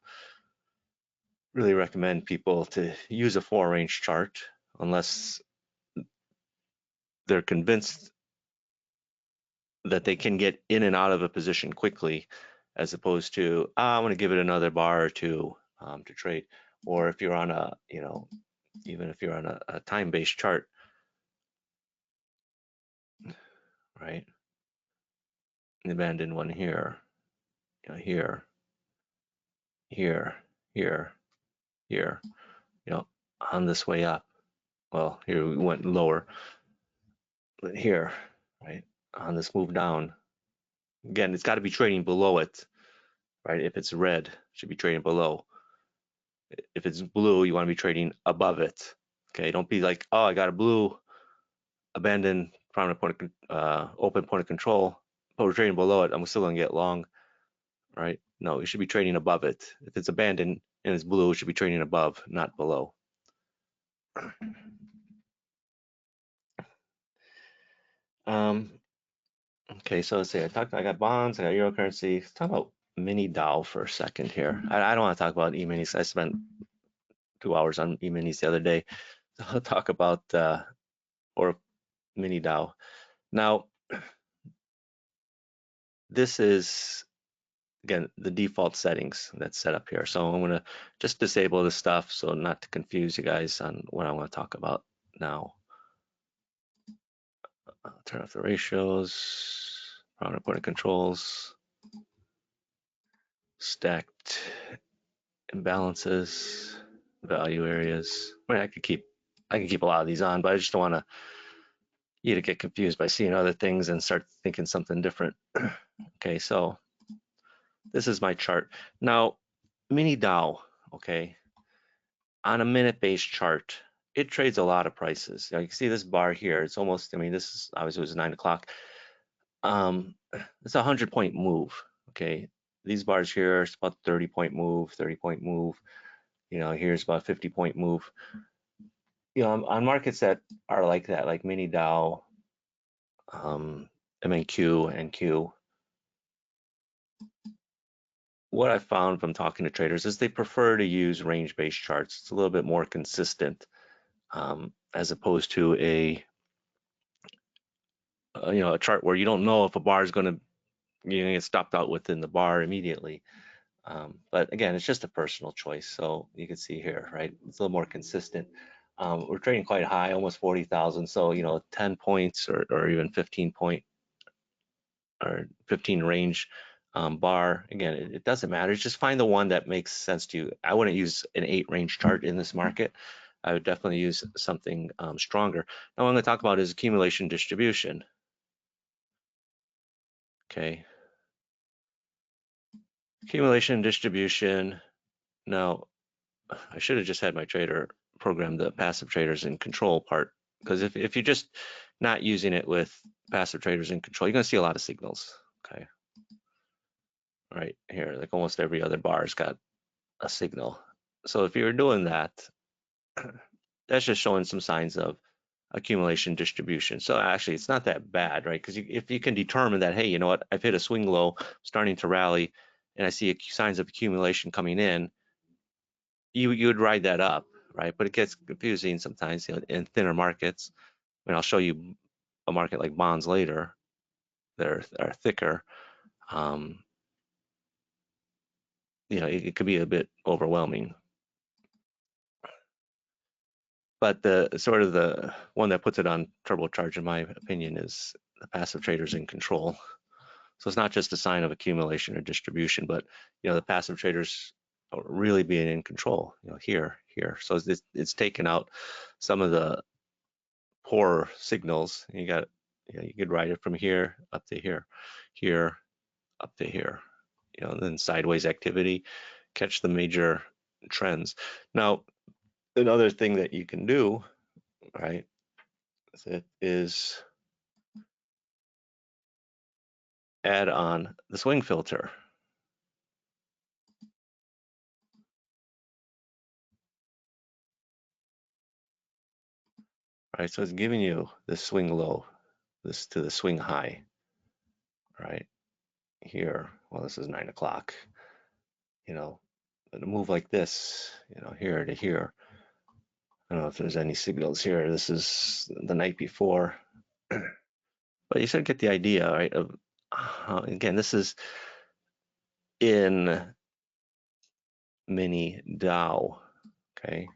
Speaker 1: really recommend people to use a 4-range chart unless they're convinced that they can get in and out of a position quickly, as opposed to, I want to give it another bar or two to trade. Or if you're on a, even if you're on a time-based chart, right? The abandoned one here, here, here, here, here, on this way up. Well, here we went lower, but here, right, on this move down, again, it's got to be trading below it, right? If it's red, it should be trading below. If it's blue, you want to be trading above it. Okay, don't be like, oh, I got a blue abandoned prominent point of, open point of control, but we're trading below it. I'm still going to get long, right? No, you should be trading above it. If it's abandoned and it's blue, it should be trading above, not below. Okay, so let's see. I got bonds, I got Eurocurrency. Let's talk about Mini-Dow for a second here. I don't want to talk about E-minis. I spent 2 hours on E-minis the other day. So I'll talk about or Mini-Dow. Now, this is, again, the default settings that's set up here. So I'm going to just disable this stuff so not to confuse you guys on what I want to talk about now. I'll turn off the ratios, prominent point of controls, stacked imbalances, value areas. I mean, I could keep a lot of these on, but I just don't want you to get confused by seeing other things and start thinking something different. Okay, so this is my chart. Now, Mini-Dow, okay, on a minute-based chart, it trades a lot of prices. Now, you can see this bar here. It's almost, I mean, this is obviously it was 9 o'clock. It's a 100-point move. Okay, these bars here, it's about 30-point move, 30-point move. Here's about 50-point move. On markets that are like that, like Mini-Dow, MNQ, and Q, what I found from talking to traders is they prefer to use range-based charts. It's a little bit more consistent, as opposed to a chart where you don't know if a bar is going to get stopped out within the bar immediately. But again, it's just a personal choice. So you can see here, right? It's a little more consistent. We're trading quite high, almost 40,000. So 10 points or even 15 point or 15 range bar. Again, it doesn't matter. Just find the one that makes sense to you. I wouldn't use an 8-range chart in this market. I would definitely use something stronger. Now, what I'm going to talk about is accumulation distribution. Okay. Accumulation distribution. Now, I should have just had my trader program the passive traders in control part, because if you're just not using it with passive traders in control, you're going to see a lot of signals. Okay. Right here, like almost every other bar's got a signal. So if you're doing that, that's just showing some signs of accumulation distribution. So actually, it's not that bad, right? Because if you can determine that, hey, you know what, I've hit a swing low, starting to rally, and I see signs of accumulation coming in, you would ride that up, right? But it gets confusing sometimes, in thinner markets. I mean, I'll show you a market like bonds later that are thicker. Um, it could be a bit overwhelming. But the one that puts it on turbocharge, in my opinion, is the passive traders in control. So it's not just a sign of accumulation or distribution, but the passive traders are really being in control. Here. So it's taken out some of the poor signals. You could ride it from here up to here, here up to here. Then sideways activity, catch the major trends. Now, another thing that you can do, right, is add on the swing filter. Right, so it's giving you the swing low, this to the swing high, right here. Well, this is 9 o'clock. A move like this, here to here. I don't know if there's any signals here. This is the night before, but you should get the idea, right? Of again, this is in Mini-Dow. Okay,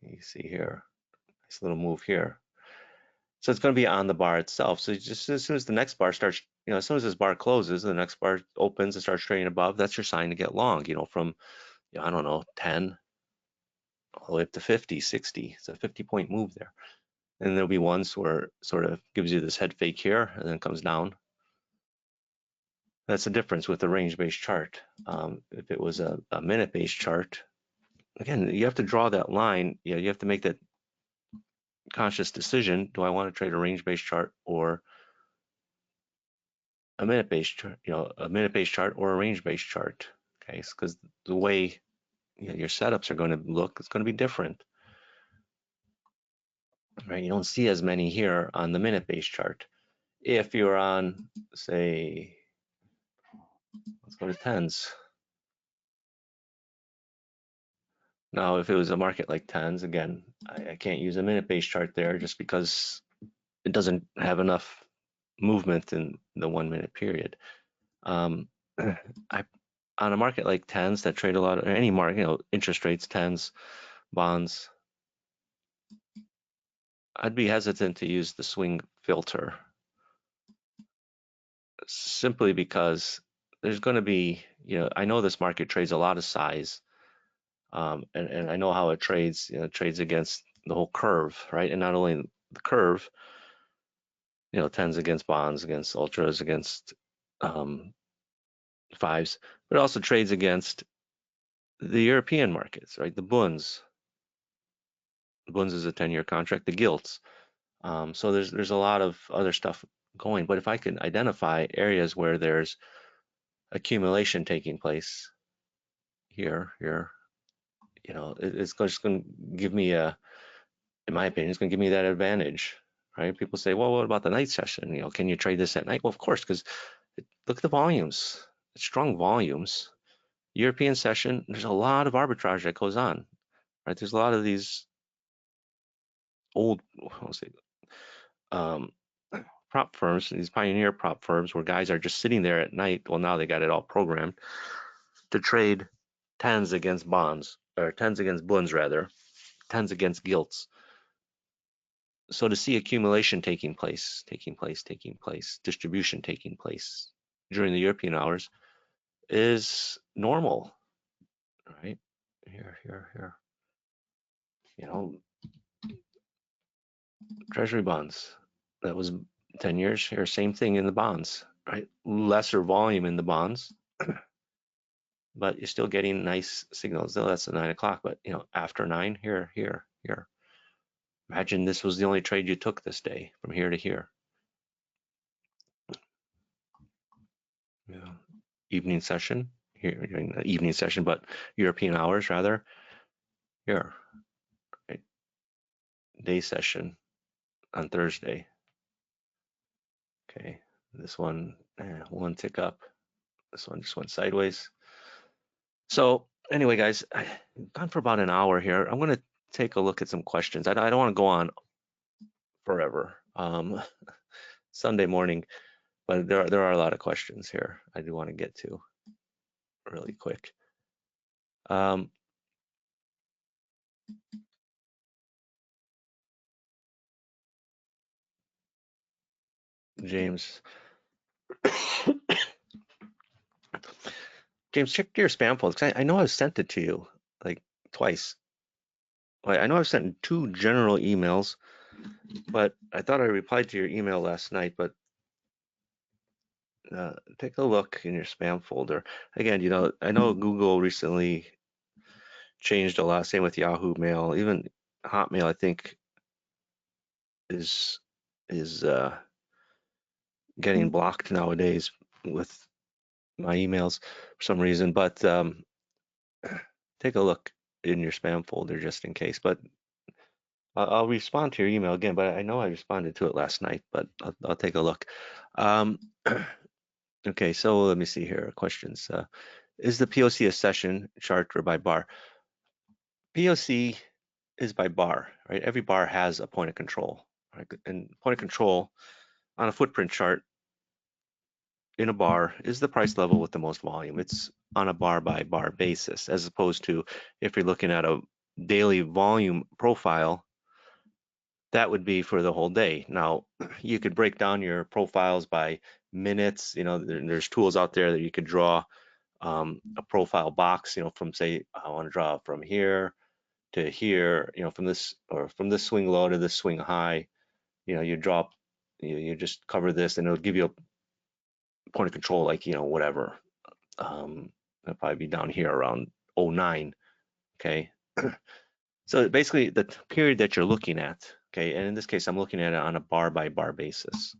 Speaker 1: you see here, nice little move here. So it's going to be on the bar itself. So just as soon as the next bar starts, as soon as this bar closes, the next bar opens and starts trading above, that's your sign to get long, from, I don't know, 10 all the way up to 50, 60. It's a 50-point move there. And there'll be ones where sort of gives you this head fake here and then comes down. That's the difference with the range-based chart. If it was a minute-based chart, again, you have to draw that line. You have to make that conscious decision. Do I want to trade a range-based chart or a minute-based chart? A minute-based chart or a range-based chart? Okay, because the way your setups are going to look, it's going to be different. Right? You don't see as many here on the minute-based chart. If you're on, say, let's go to tens. Now, if it was a market like tens, again, I can't use a minute-based chart there just because it doesn't have enough movement in the 1 minute period. On a market like tens that trade a lot, or any market, interest rates, tens, bonds, I'd be hesitant to use the swing filter simply because there's going to be, I know this market trades a lot of size, and I know how it trades. Trades against the whole curve, right? And not only the curve, tens against bonds, against ultras, against fives, but it also trades against the European markets, right? The bunds. The bunds is a 10-year contract. The gilts. So there's a lot of other stuff going. But if I can identify areas where there's accumulation taking place here, it's just going to give me in my opinion, it's going to give me that advantage, right? People say, well, what about the night session? Can you trade this at night? Well, of course, because look at the volumes. It's strong volumes. European session, there's a lot of arbitrage that goes on, right? There's a lot of these old, I'll say, prop firms, these pioneer prop firms where guys are just sitting there at night. Well, now they got it all programmed to trade tens against bonds, or tens against bunds rather, tens against gilts. So to see accumulation taking place, distribution taking place during the European hours is normal, right? Here. Treasury bonds. That was 10 years here. Same thing in the bonds, right? Lesser volume in the bonds, but you're still getting nice signals. Though that's at 9 o'clock, but after 9, here. Imagine this was the only trade you took this day from here to here. Evening session here, evening session, but European hours rather. Here, right? Day session on Thursday. Okay, this one, one tick up. This one just went sideways. So Anyway, guys, I've gone for about an hour here. I'm going to take a look at some questions. I don't want to go on forever. Sunday morning, but there are a lot of questions here I do want to get to really quick. James, check your spam folder, 'cause I know I've sent it to you like twice. I know I've sent 2 general emails, but I thought I replied to your email last night, but take a look in your spam folder. Again, I know Google recently changed a lot, same with Yahoo Mail, even Hotmail, I think is getting blocked nowadays with my emails for some reason, but take a look in your spam folder just in case. But I'll respond to your email again, but I know I responded to it last night, but I'll take a look. Okay, so let me see here. Questions. Is the POC a session chart or by bar? POC is by bar, right? Every bar has a point of control, right? And point of control on a footprint chart in a bar is the price level with the most volume. It's on a bar by bar basis, as opposed to if you're looking at a daily volume profile, that would be for the whole day. Now, you could break down your profiles by minutes. There's tools out there that you could draw a profile box, from, say, I want to draw from here to here, from this, or from this swing low to this swing high. You drop, you just cover this, and it'll give you a point of control, like, whatever. It'll probably be down here around 09. Okay. So basically, the period that you're looking at, okay, and in this case, I'm looking at it on a bar by bar basis.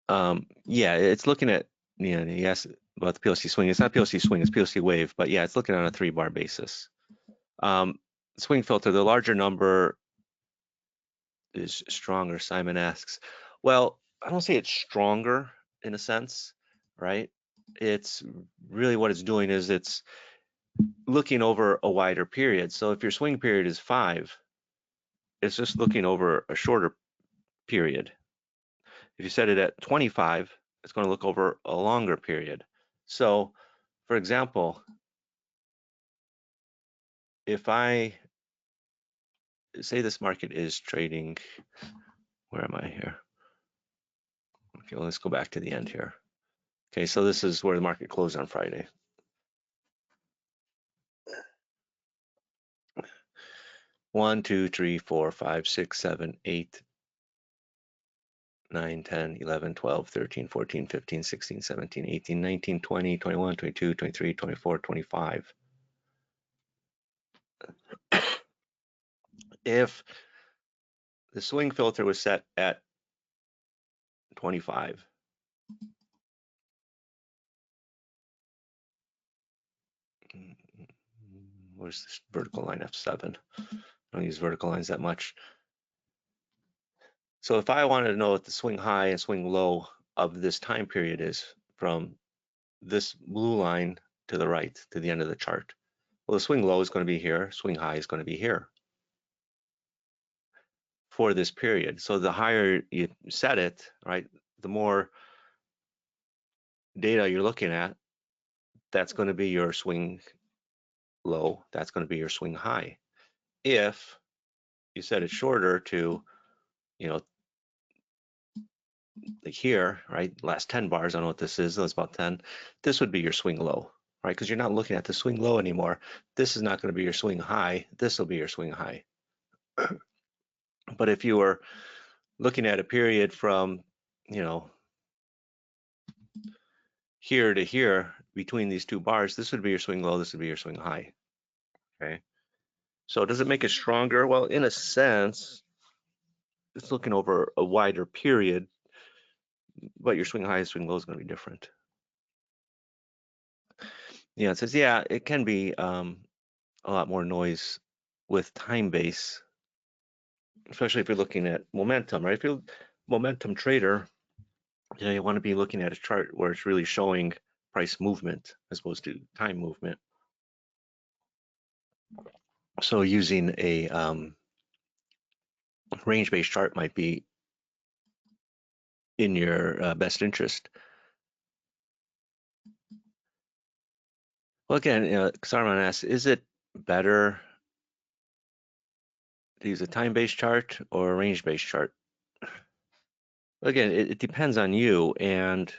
Speaker 1: Yeah, it's looking at, yes, about the PLC swing. It's not PLC swing, it's PLC wave, but yeah, it's looking on a 3-bar basis. Swing filter, the larger number is stronger, Simon asks. Well, I don't say it's stronger in a sense, right? It's really, what it's doing is it's looking over a wider period. So if your swing period is 5, it's just looking over a shorter period. If you set it at 25, it's going to look over a longer period. So, for example, if I say this market is trading, where am I here? Okay, well, let's go back to the end here. Okay, so this is where the market closed on Friday. 1, 2, 3, 4, 5, 6, 7, 8, 9, 10, 11, 12, 13, 14, 15, 16, 17, 18, 19, 20, 21, 22, 23, 24, 25. If the swing filter was set at 25, where's this vertical line F7? I don't use vertical lines that much. So if I wanted to know what the swing high and swing low of this time period is from this blue line to the right, to the end of the chart, well, the swing low is going to be here, swing high is going to be here for this period. So the higher you set it, right, the more data you're looking at, that's going to be your swing low, that's going to be your swing high. If you set it shorter to, like here, right, last 10 bars, I don't know what this is, that's about 10, this would be your swing low, right? Because you're not looking at the swing low anymore. This is not going to be your swing high, this will be your swing high. But if you were looking at a period from, here to here, between these 2 bars, this would be your swing low, this would be your swing high, okay? So does it make it stronger? Well, in a sense, it's looking over a wider period, but your swing high and swing low is going to be different. Yeah, it says, yeah, it can be a lot more noise with time base, especially if you're looking at momentum, right? If you're momentum trader, You want to be looking at a chart where it's really showing price movement as opposed to time movement. So using a range-based chart might be in your best interest. Well, again, Sarman asks, is it better to use a time-based chart or a range-based chart? Again, it depends on you and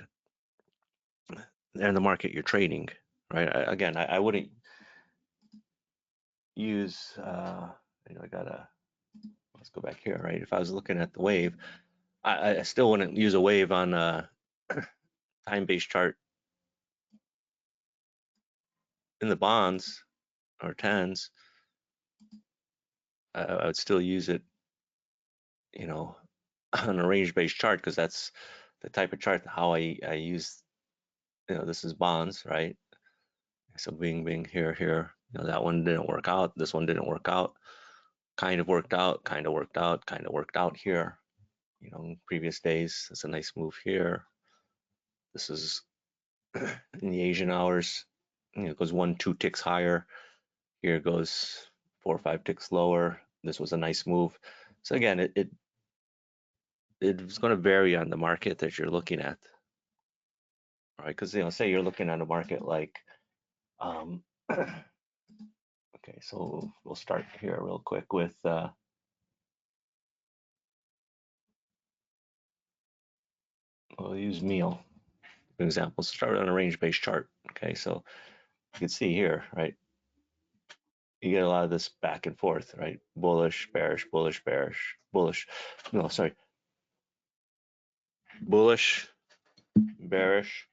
Speaker 1: the market you're trading, right? I wouldn't use, let's go back here, right? If I was looking at the wave, I still wouldn't use a wave on a time-based chart in the bonds or tens. I would still use it, on a range-based chart because that's the type of chart how I use. This is bonds, right? So being here, that one didn't work out. This one didn't work out. Kind of worked out, kind of worked out, kind of worked out here. In previous days, it's a nice move here. This is in the Asian hours. It goes 1-2 ticks higher. Here it goes 4 or 5 ticks lower. This was a nice move. So again, it's going to vary on the market that you're looking at, right? Because say you're looking at a market like, okay, so we'll start here real quick with we'll use meal for example. Start on a range-based chart. Okay, so you can see here, right? You get a lot of this back and forth, right? Bullish, bearish, bullish, bearish, bullish. No, sorry, bullish, bearish,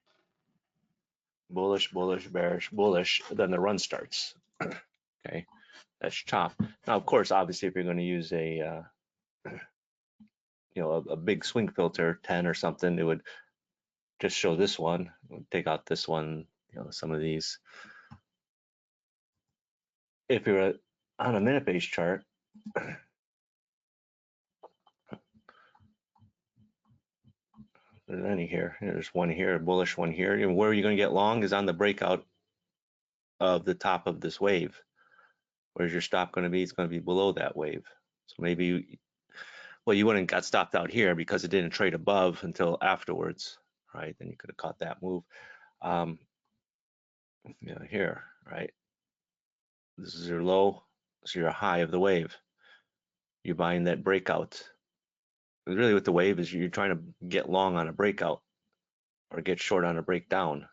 Speaker 1: bullish, bullish, bearish, bullish. Then the run starts. Okay, that's chop. Now, of course, obviously, if you're going to use a big swing filter, 10 or something, it would just show this one. Take out this one. Some of these. If you're on a minute-based chart, there's any here. There's one here, a bullish one here. Where are you going to get long is on the breakout of the top of this wave. Where's your stop going to be? It's going to be below that wave. So maybe, well, you wouldn't got stopped out here because it didn't trade above until afterwards, right? Then you could have caught that move. Here, right? This is your low. This is your high of the wave. You're buying that breakout. Really, what the wave is, you're trying to get long on a breakout or get short on a breakdown.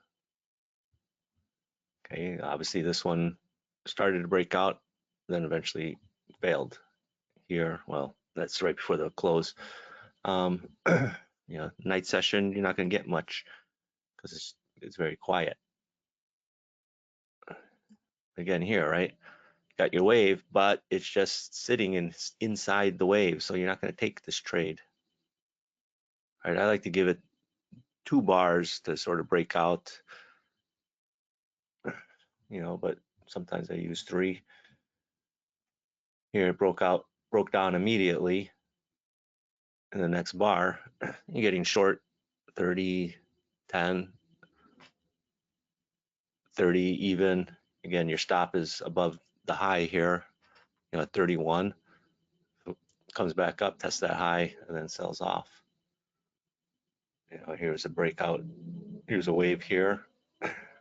Speaker 1: Okay, obviously this one started to break out, then eventually failed here. Well, that's right before the close. Night session, you're not going to get much because it's very quiet. Again, here, right? Got your wave, but it's just sitting inside the wave, so you're not going to take this trade. All right, I like to give it 2 bars to sort of break out, but sometimes I use 3. Here it broke down immediately in the next bar. You're getting short 30, 10, 30 even. Again, your stop is above the high here, at 31. Comes back up, tests that high, and then sells off. Here's a breakout. Here's a wave here,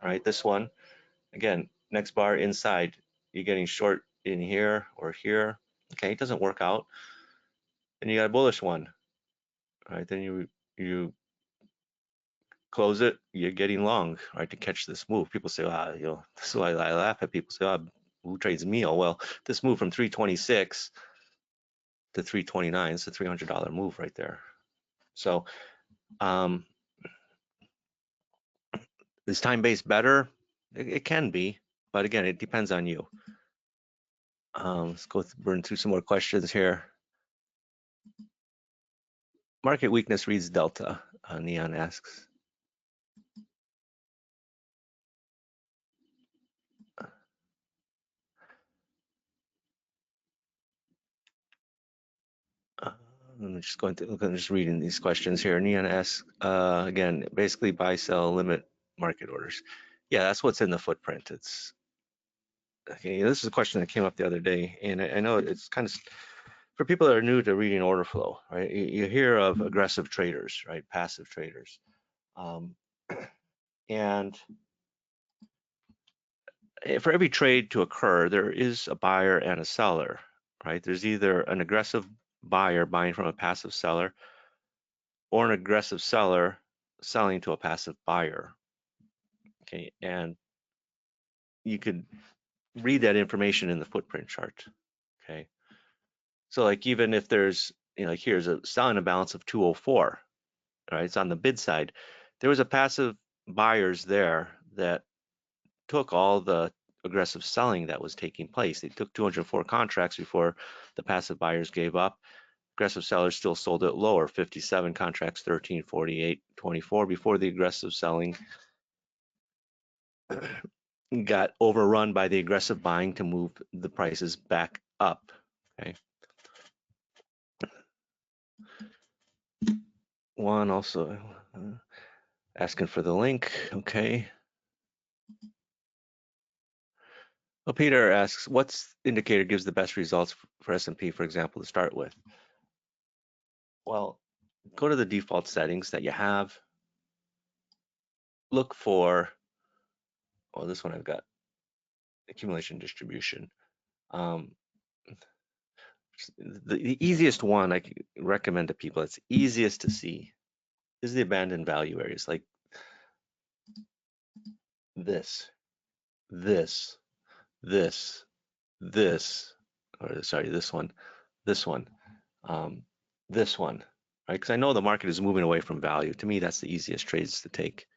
Speaker 1: right? This one, again, next bar inside, you're getting short in here or here. Okay, it doesn't work out. Then you got a bullish one, right? Then you close it, you're getting long, right, to catch this move. People say, this is why I laugh at people say, who trades meal? Well, this move from 326 to 329, it's a $300 move right there. So, is time-based better? It can be, but again, it depends on you. Let's go burn through some more questions here. Market weakness reads delta, Neon asks. I'm just going to I'm just reading these questions here. Neon asks again, basically buy, sell, limit market orders. Yeah, that's what's in the footprint. It's okay. This is a question that came up the other day, and I know it's kind of for people that are new to reading order flow, right? You hear of aggressive traders, right? Passive traders, um, and for every trade to occur, there is a buyer and a seller, right? There's either an aggressive buyer buying from a passive seller or an aggressive seller selling to a passive buyer. Okay, and you could read that information in the footprint chart. Okay, so like even if there's, like here's a selling a balance of 204, right? It's on the bid side. There was a passive buyers there that took all the aggressive selling that was taking place. They took 204 contracts before the passive buyers gave up. Aggressive sellers still sold it lower, 57 contracts, 13, 48, 24 before the aggressive selling got overrun by the aggressive buying to move the prices back up. Okay. One also asking for the link. Okay. Well, Peter asks, what's indicator gives the best results for S&P, for example, to start with? Well, go to the default settings that you have. Look for, oh, this one I've got accumulation distribution. The easiest one I recommend to people, it's easiest to see, is the abandoned value areas like this, this, this, this, or sorry, this one, this one, this one, right? Because I know the market is moving away from value. To me, that's the easiest trades to take.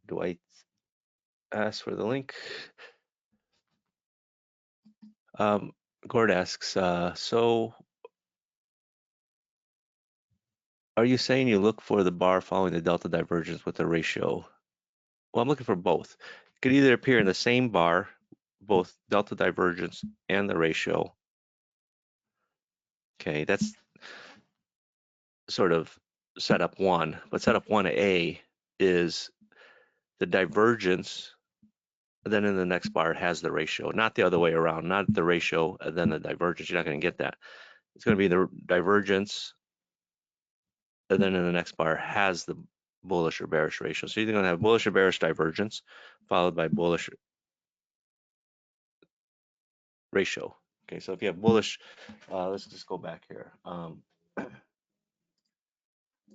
Speaker 1: Do I ask for the link? Gord asks, so are you saying you look for the bar following the delta divergence with the ratio? Well, I'm looking for both. It could either appear in the same bar, both delta divergence and the ratio. Okay, that's sort of setup one, but setup 1A is the divergence, then in the next bar it has the ratio, not the other way around, not the ratio and then the divergence. You're not going to get that. It's going to be the divergence, and then in the next bar has the bullish or bearish ratio. So you're either going to have bullish or bearish divergence followed by bullish ratio. Okay, so if you have bullish, let's just go back here. Let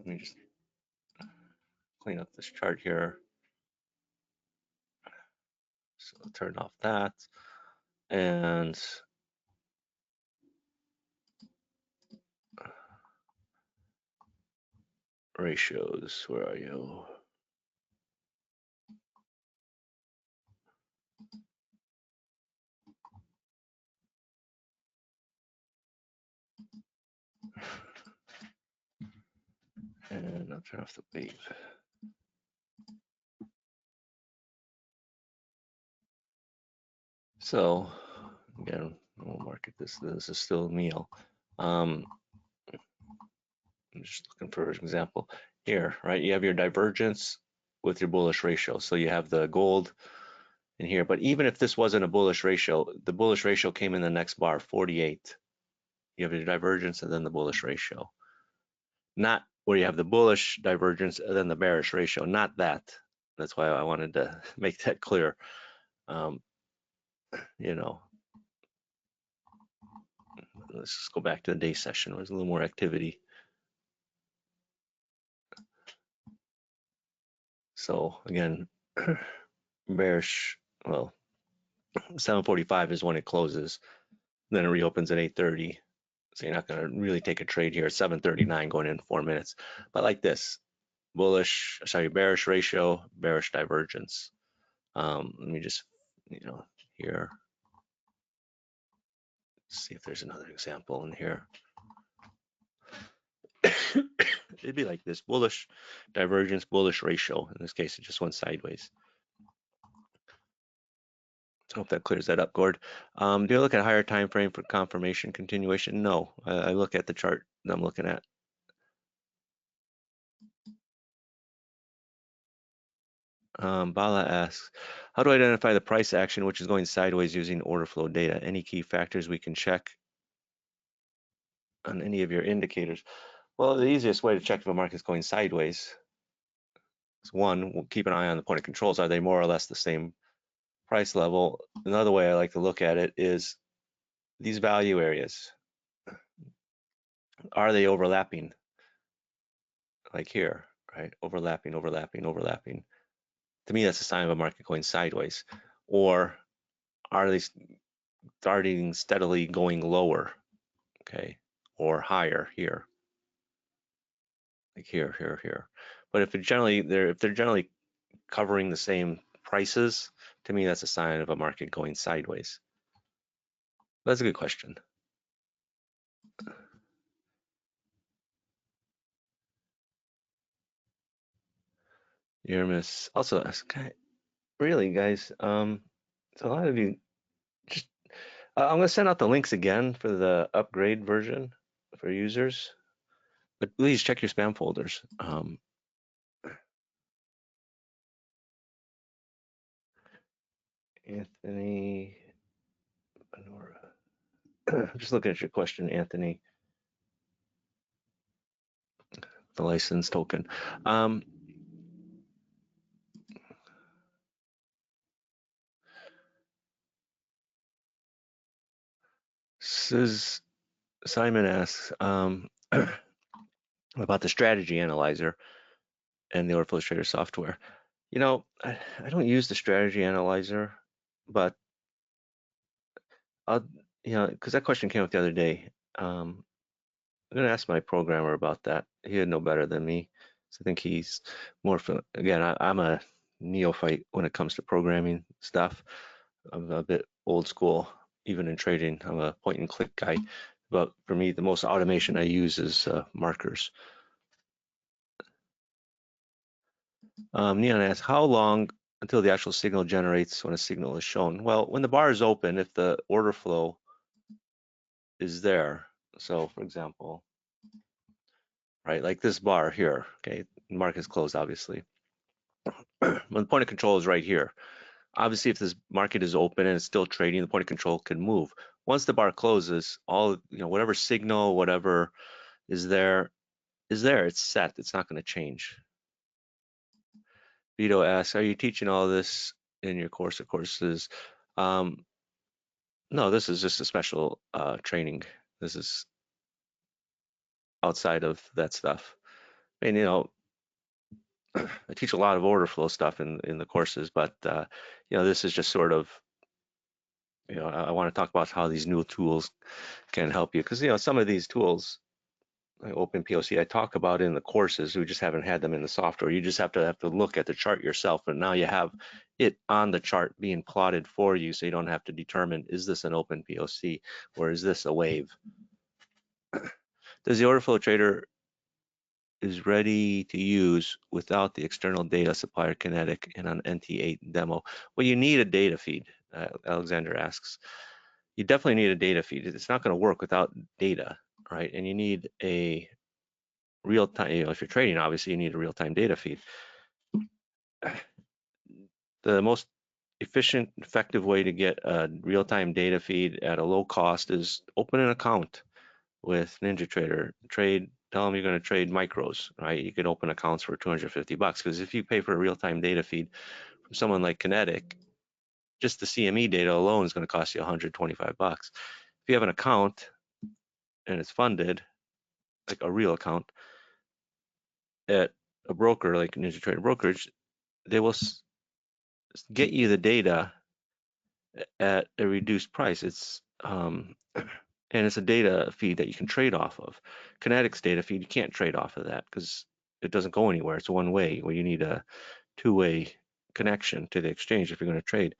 Speaker 1: me just clean up this chart here. So I'll turn off that. And ratios, where are you? And I'll turn off the wave. So again, we'll market this. This is still meal. I'm just looking for an example here, right? You have your divergence with your bullish ratio. So you have the gold in here, but even if this wasn't a bullish ratio, the bullish ratio came in the next bar, 48. You have your divergence and then the bullish ratio. Not where you have the bullish divergence and then the bearish ratio, not that. That's why I wanted to make that clear. You know, let's just go back to the day session. There's a little more activity. So again, bearish, well, 7:45 is when it closes. Then it reopens at 8:30. So you're not going to really take a trade here at 7:39 going in 4 minutes. But like this, bullish, sorry, bearish ratio, bearish divergence. Let me just, here, see if there's another example in here. It'd be like this, bullish divergence, bullish ratio. In this case, it just went sideways. Hope that clears that up, Gord. Do you look at a higher time frame for confirmation continuation? No, I look at the chart that I'm looking at. Bala asks, how do I identify the price action which is going sideways using order flow data? Any key factors we can check on any of your indicators? Well, the easiest way to check if a market's going sideways is one, we'll keep an eye on the point of controls. Are they more or less the same price level? Another way I like to look at it is these value areas. Are they overlapping? Like here, right? Overlapping, overlapping, overlapping. To me, that's a sign of a market going sideways. Or are they starting steadily going lower, okay, or higher here, like here, here, here. But if they're generally covering the same prices, to me that's a sign of a market going sideways. That's a good question. Yermis also asks, really, guys, so a lot of you just I'm going to send out the links again for the upgrade version for users, but please check your spam folders. Anthony, I'm just looking at your question, Anthony. The license token. Simon asks about the strategy analyzer and the Orderflows Trader software. You know, I don't use the strategy analyzer, but I'll, because that question came up the other day. I'm going to ask my programmer about that. He'd know better than me. So I think he's more, again, I'm a neophyte when it comes to programming stuff. I'm a bit old school, even in trading. I'm a point and click guy. But for me, the most automation I use is markers. Neon asks, how long until the actual signal generates when a signal is shown? Well, when the bar is open, if the order flow is there, so for example, right, like this bar here, okay, market's closed, obviously. When the point of control is right here, obviously if this market is open and it's still trading, the point of control can move. Once the bar closes, all, whatever signal, whatever is there, it's set, it's not going to change. Vito asks, are you teaching all this in your course of courses? No, this is just a special training. This is outside of that stuff. I mean, I teach a lot of order flow stuff in the courses, but this is just sort of, I want to talk about how these new tools can help you, because some of these tools, like OpenPOC, I talk about in the courses. We just haven't had them in the software. You just have to look at the chart yourself, and now you have it on the chart being plotted for you, so you don't have to determine, is this an OpenPOC or is this a wave? Does the Orderflow Trader is ready to use without the external data supplier Kinetic and an NT8 demo? Well, you need a data feed, Alexander asks. You definitely need a data feed. It's not going to work without data, right? And you need a real-time, if you're trading, obviously you need a real-time data feed. The most efficient, effective way to get a real-time data feed at a low cost is open an account with NinjaTrader. Tell them you're going to trade micros, right? You can open accounts for 250 bucks, because if you pay for a real-time data feed from someone like Kinetic, just the CME data alone is going to cost you 125 bucks. If you have an account and it's funded, like a real account, at a broker like NinjaTrader brokerage, they will get you the data at a reduced price. It's and it's a data feed that you can trade off of. Kinetic's data feed, you can't trade off of that because it doesn't go anywhere. It's one way, where you need a two-way connection to the exchange if you're going to trade.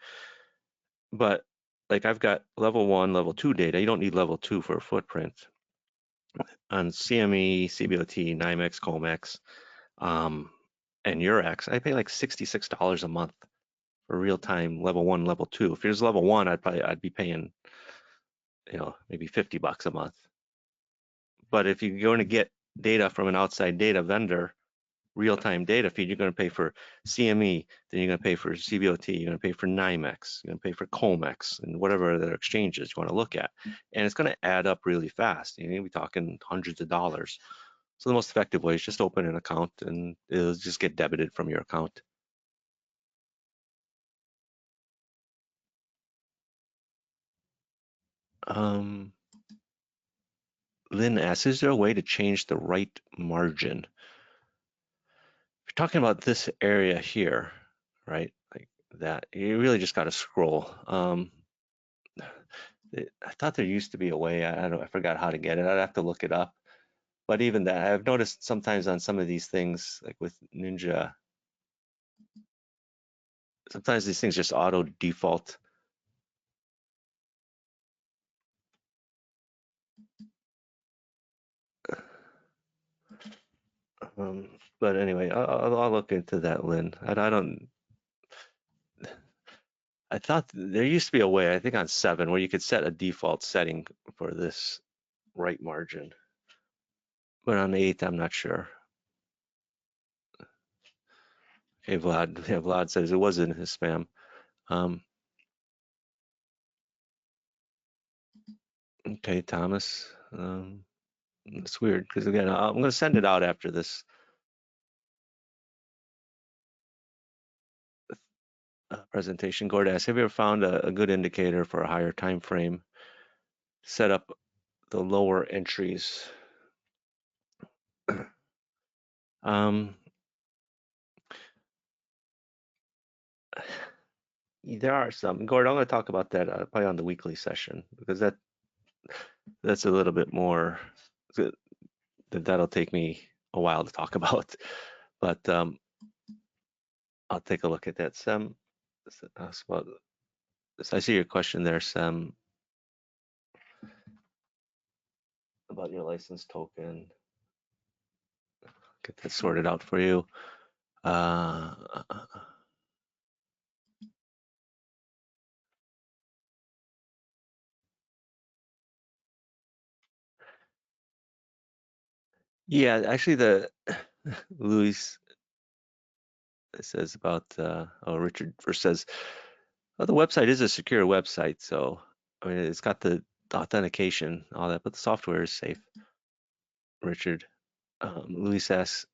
Speaker 1: But like I've got level 1, level 2 data. You don't need level 2 for a footprint. On CME, CBOT, NYMEX, COMEX, and Eurex, I pay like $66 a month for real-time level 1, level 2. If it was level 1, I'd be paying, maybe $50 a month. But if you're going to get data from an outside data vendor, real-time data feed, you're going to pay for CME, then you're going to pay for CBOT, you're going to pay for NYMEX, you're going to pay for COMEX, and whatever other exchanges you want to look at. And it's going to add up really fast. You're going to be talking hundreds of dollars. So the most effective way is just open an account and it'll just get debited from your account. Lynn asks, is there a way to change the right margin? If you're talking about this area here, right, like that, you really just got to scroll. I thought there used to be a way. I forgot how to get it. I'd have to look it up. But even that, I've noticed sometimes on some of these things, like with Ninja, sometimes these things just auto default. But anyway, I'll look into that, Lynn. I thought there used to be a way, I think on 7, where you could set a default setting for this right margin. But on 8, I'm not sure. Okay, Vlad. Yeah, Vlad says it was in his spam. Okay, Thomas. It's weird because again, I'm going to send it out after this presentation. Gord asks, have you ever found a good indicator for a higher time frame? Set up the lower entries. There are some. Gord, I'm going to talk about that probably on the weekly session because that's a little bit more. That'll take me a while to talk about, but I'll take a look at that. Sam, I see your question there, Sam, about your license token. Get that sorted out for you. Yeah, actually, the Luis says about Richard first says, oh, the website is a secure website, so I mean it's got the authentication, all that, but the software is safe. Richard, Luis asks,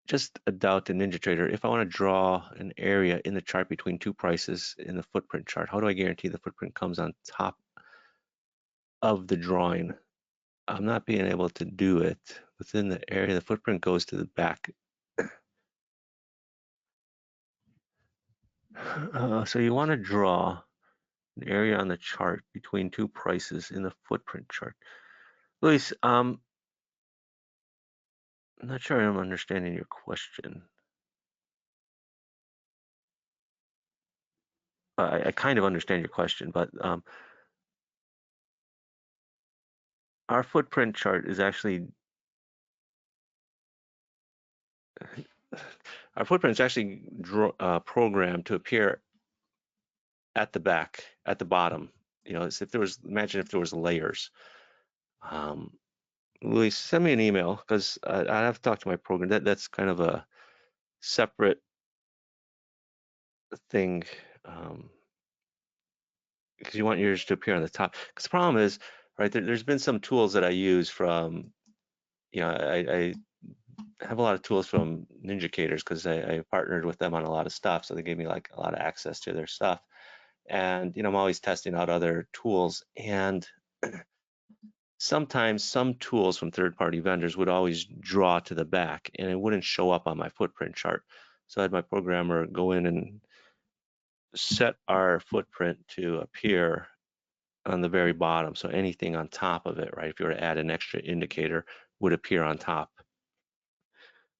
Speaker 1: just a doubt in NinjaTrader. If I want to draw an area in the chart between 2 prices in the footprint chart, how do I guarantee the footprint comes on top of the drawing? I'm not being able to do it within the area. The footprint goes to the back. So you want to draw an area on the chart between 2 prices in the footprint chart. Luis, I'm not sure I'm understanding your question. I kind of understand your question, but our footprint chart is actually programmed to appear at the back, at the bottom. As if there was, imagine if there was layers. Luis, send me an email because I have to talk to my program. That's kind of a separate thing because you want yours to appear on the top. Because the problem is, right, there's been some tools that I use from, I have a lot of tools from NinjaCators because I partnered with them on a lot of stuff. So they gave me like a lot of access to their stuff. And, I'm always testing out other tools. And sometimes some tools from third-party vendors would always draw to the back and it wouldn't show up on my footprint chart. So I had my programmer go in and set our footprint to appear on the very bottom. So anything on top of it, right? If you were to add an extra indicator, would appear on top.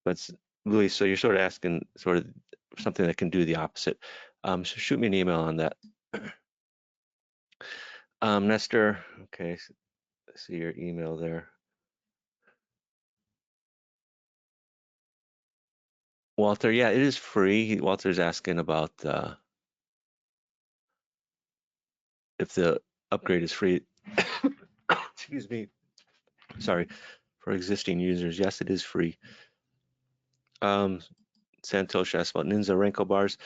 Speaker 1: But Louis, so you're sort of asking sort of something that can do the opposite. So shoot me an email on that. Nestor, okay, see your email there. Walter, yeah, it is free. Walter's asking about if the upgrade is free. Excuse me. Sorry. For existing users, yes, it is free. Santosh asked about Ninja Renko bars.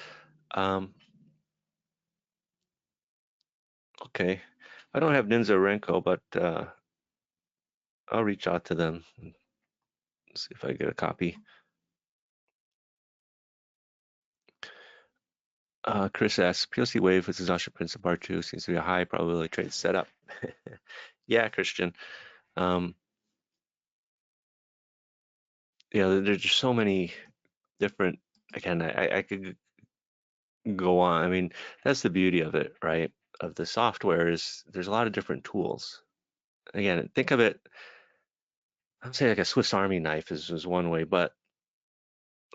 Speaker 1: Okay. I don't have Ninja Renko, but I'll reach out to them and see if I get a copy. Chris asks, PLC wave with exhaustion principle bar 2 seems to be a high probability trade setup. Yeah, Christian. There's just so many different, again, I could go on. I mean, that's the beauty of it, right? Of the software is there's a lot of different tools. Again, think of it, I'm saying like a Swiss Army knife is one way, but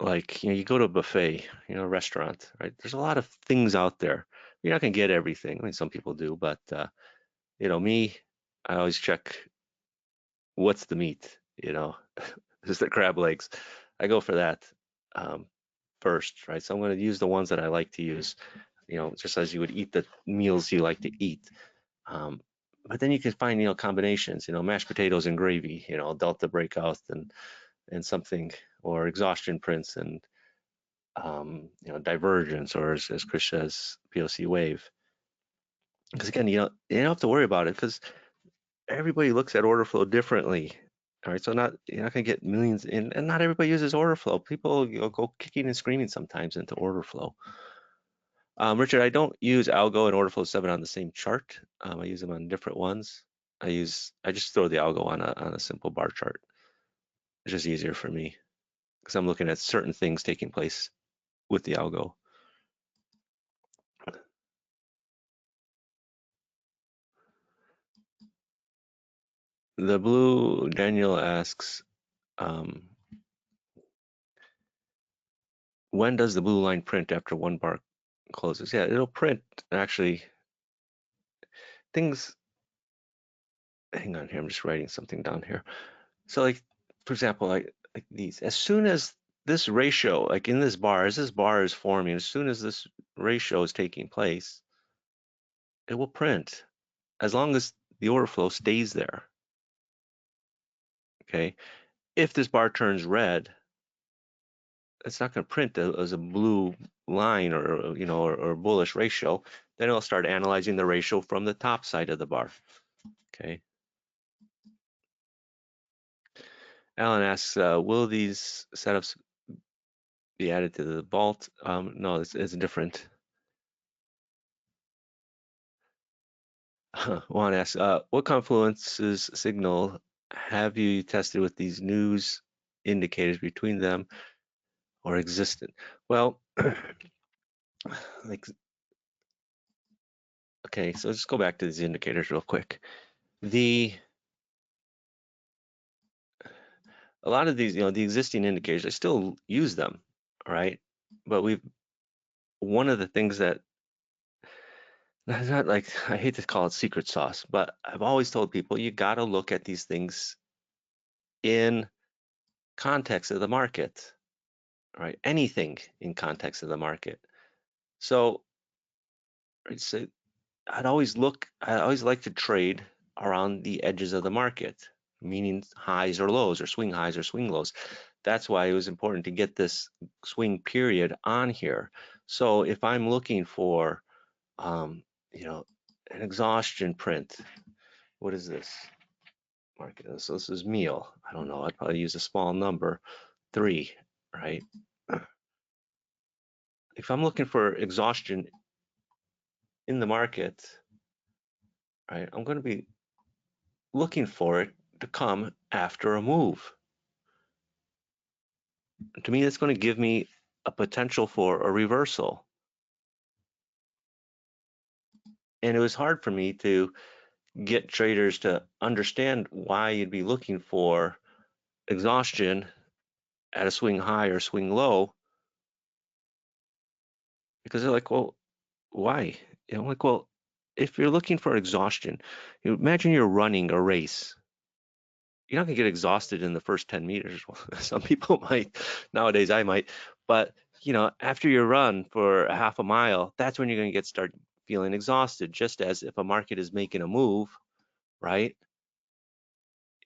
Speaker 1: like, you go to a buffet, a restaurant, right? There's a lot of things out there. You're not gonna get everything. I mean, some people do, but me, I always check what's the meat, is the crab legs. I go for that first, right? So I'm going to use the ones that I like to use, just as you would eat the meals you like to eat. But then you can find, combinations, mashed potatoes and gravy, delta breakout and something, or exhaustion prints and, divergence, or as Chris says, POC wave. Because again, you don't have to worry about it because everybody looks at order flow differently. All right, so you're not gonna get millions in, and not everybody uses order flow. People go kicking and screaming sometimes into order flow. Richard, I don't use Algo and Orderflow 7 on the same chart. I use them on different ones. I just throw the Algo on a simple bar chart. It's just easier for me because I'm looking at certain things taking place with the Algo. The blue, Daniel asks, when does the blue line print after one bar closes? Yeah, it'll print actually. Things, hang on here, I'm just writing something down here. So like, for example, like these, as soon as this ratio, like in this bar, as this bar is forming, as soon as this ratio is taking place, it will print as long as the order flow stays there. Okay. If this bar turns red, it's not going to print as a blue line or bullish ratio. Then it'll start analyzing the ratio from the top side of the bar. Okay. Alan asks, will these setups be added to the vault? No, it's different. Juan asks, what confluences signal have you tested with these news indicators between them or existent? Well, like, okay, so let's go back to these indicators real quick. A lot of these, the existing indicators, I still use them, right? But one of the things that, not like, I hate to call it secret sauce, but I've always told people you got to look at these things in context of the market, right? Anything in context of the market. So, I always like to trade around the edges of the market, meaning highs or lows, or swing highs or swing lows. That's why it was important to get this swing period on here. So if I'm looking for, an exhaustion print, what is this market? So this is meal. I don't know. I'd probably use a small number, 3, right? If I'm looking for exhaustion in the market, right, I'm going to be looking for it to come after a move. To me, that's going to give me a potential for a reversal. And it was hard for me to get traders to understand why you'd be looking for exhaustion at a swing high or swing low, because they're like, well, why? I'm like, well, if you're looking for exhaustion, imagine you're running a race. You're not gonna get exhausted in the first 10 meters. Some people might, nowadays I might, but after you run for a half a mile, that's when you're gonna start feeling exhausted, just as if a market is making a move, right?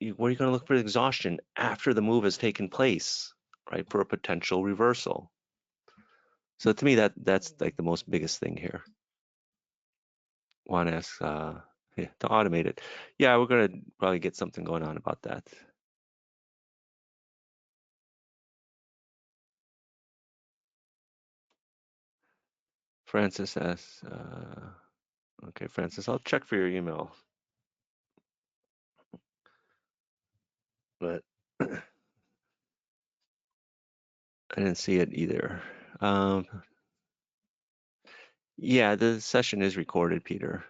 Speaker 1: Where are you going to look for exhaustion after the move has taken place, right? For a potential reversal. So to me, that's like the most biggest thing here. Want to ask yeah, to automate it. Yeah, we're going to probably get something going on about that. Francis asks, okay, Francis, I'll check for your email. But I didn't see it either. Yeah, the session is recorded, Peter.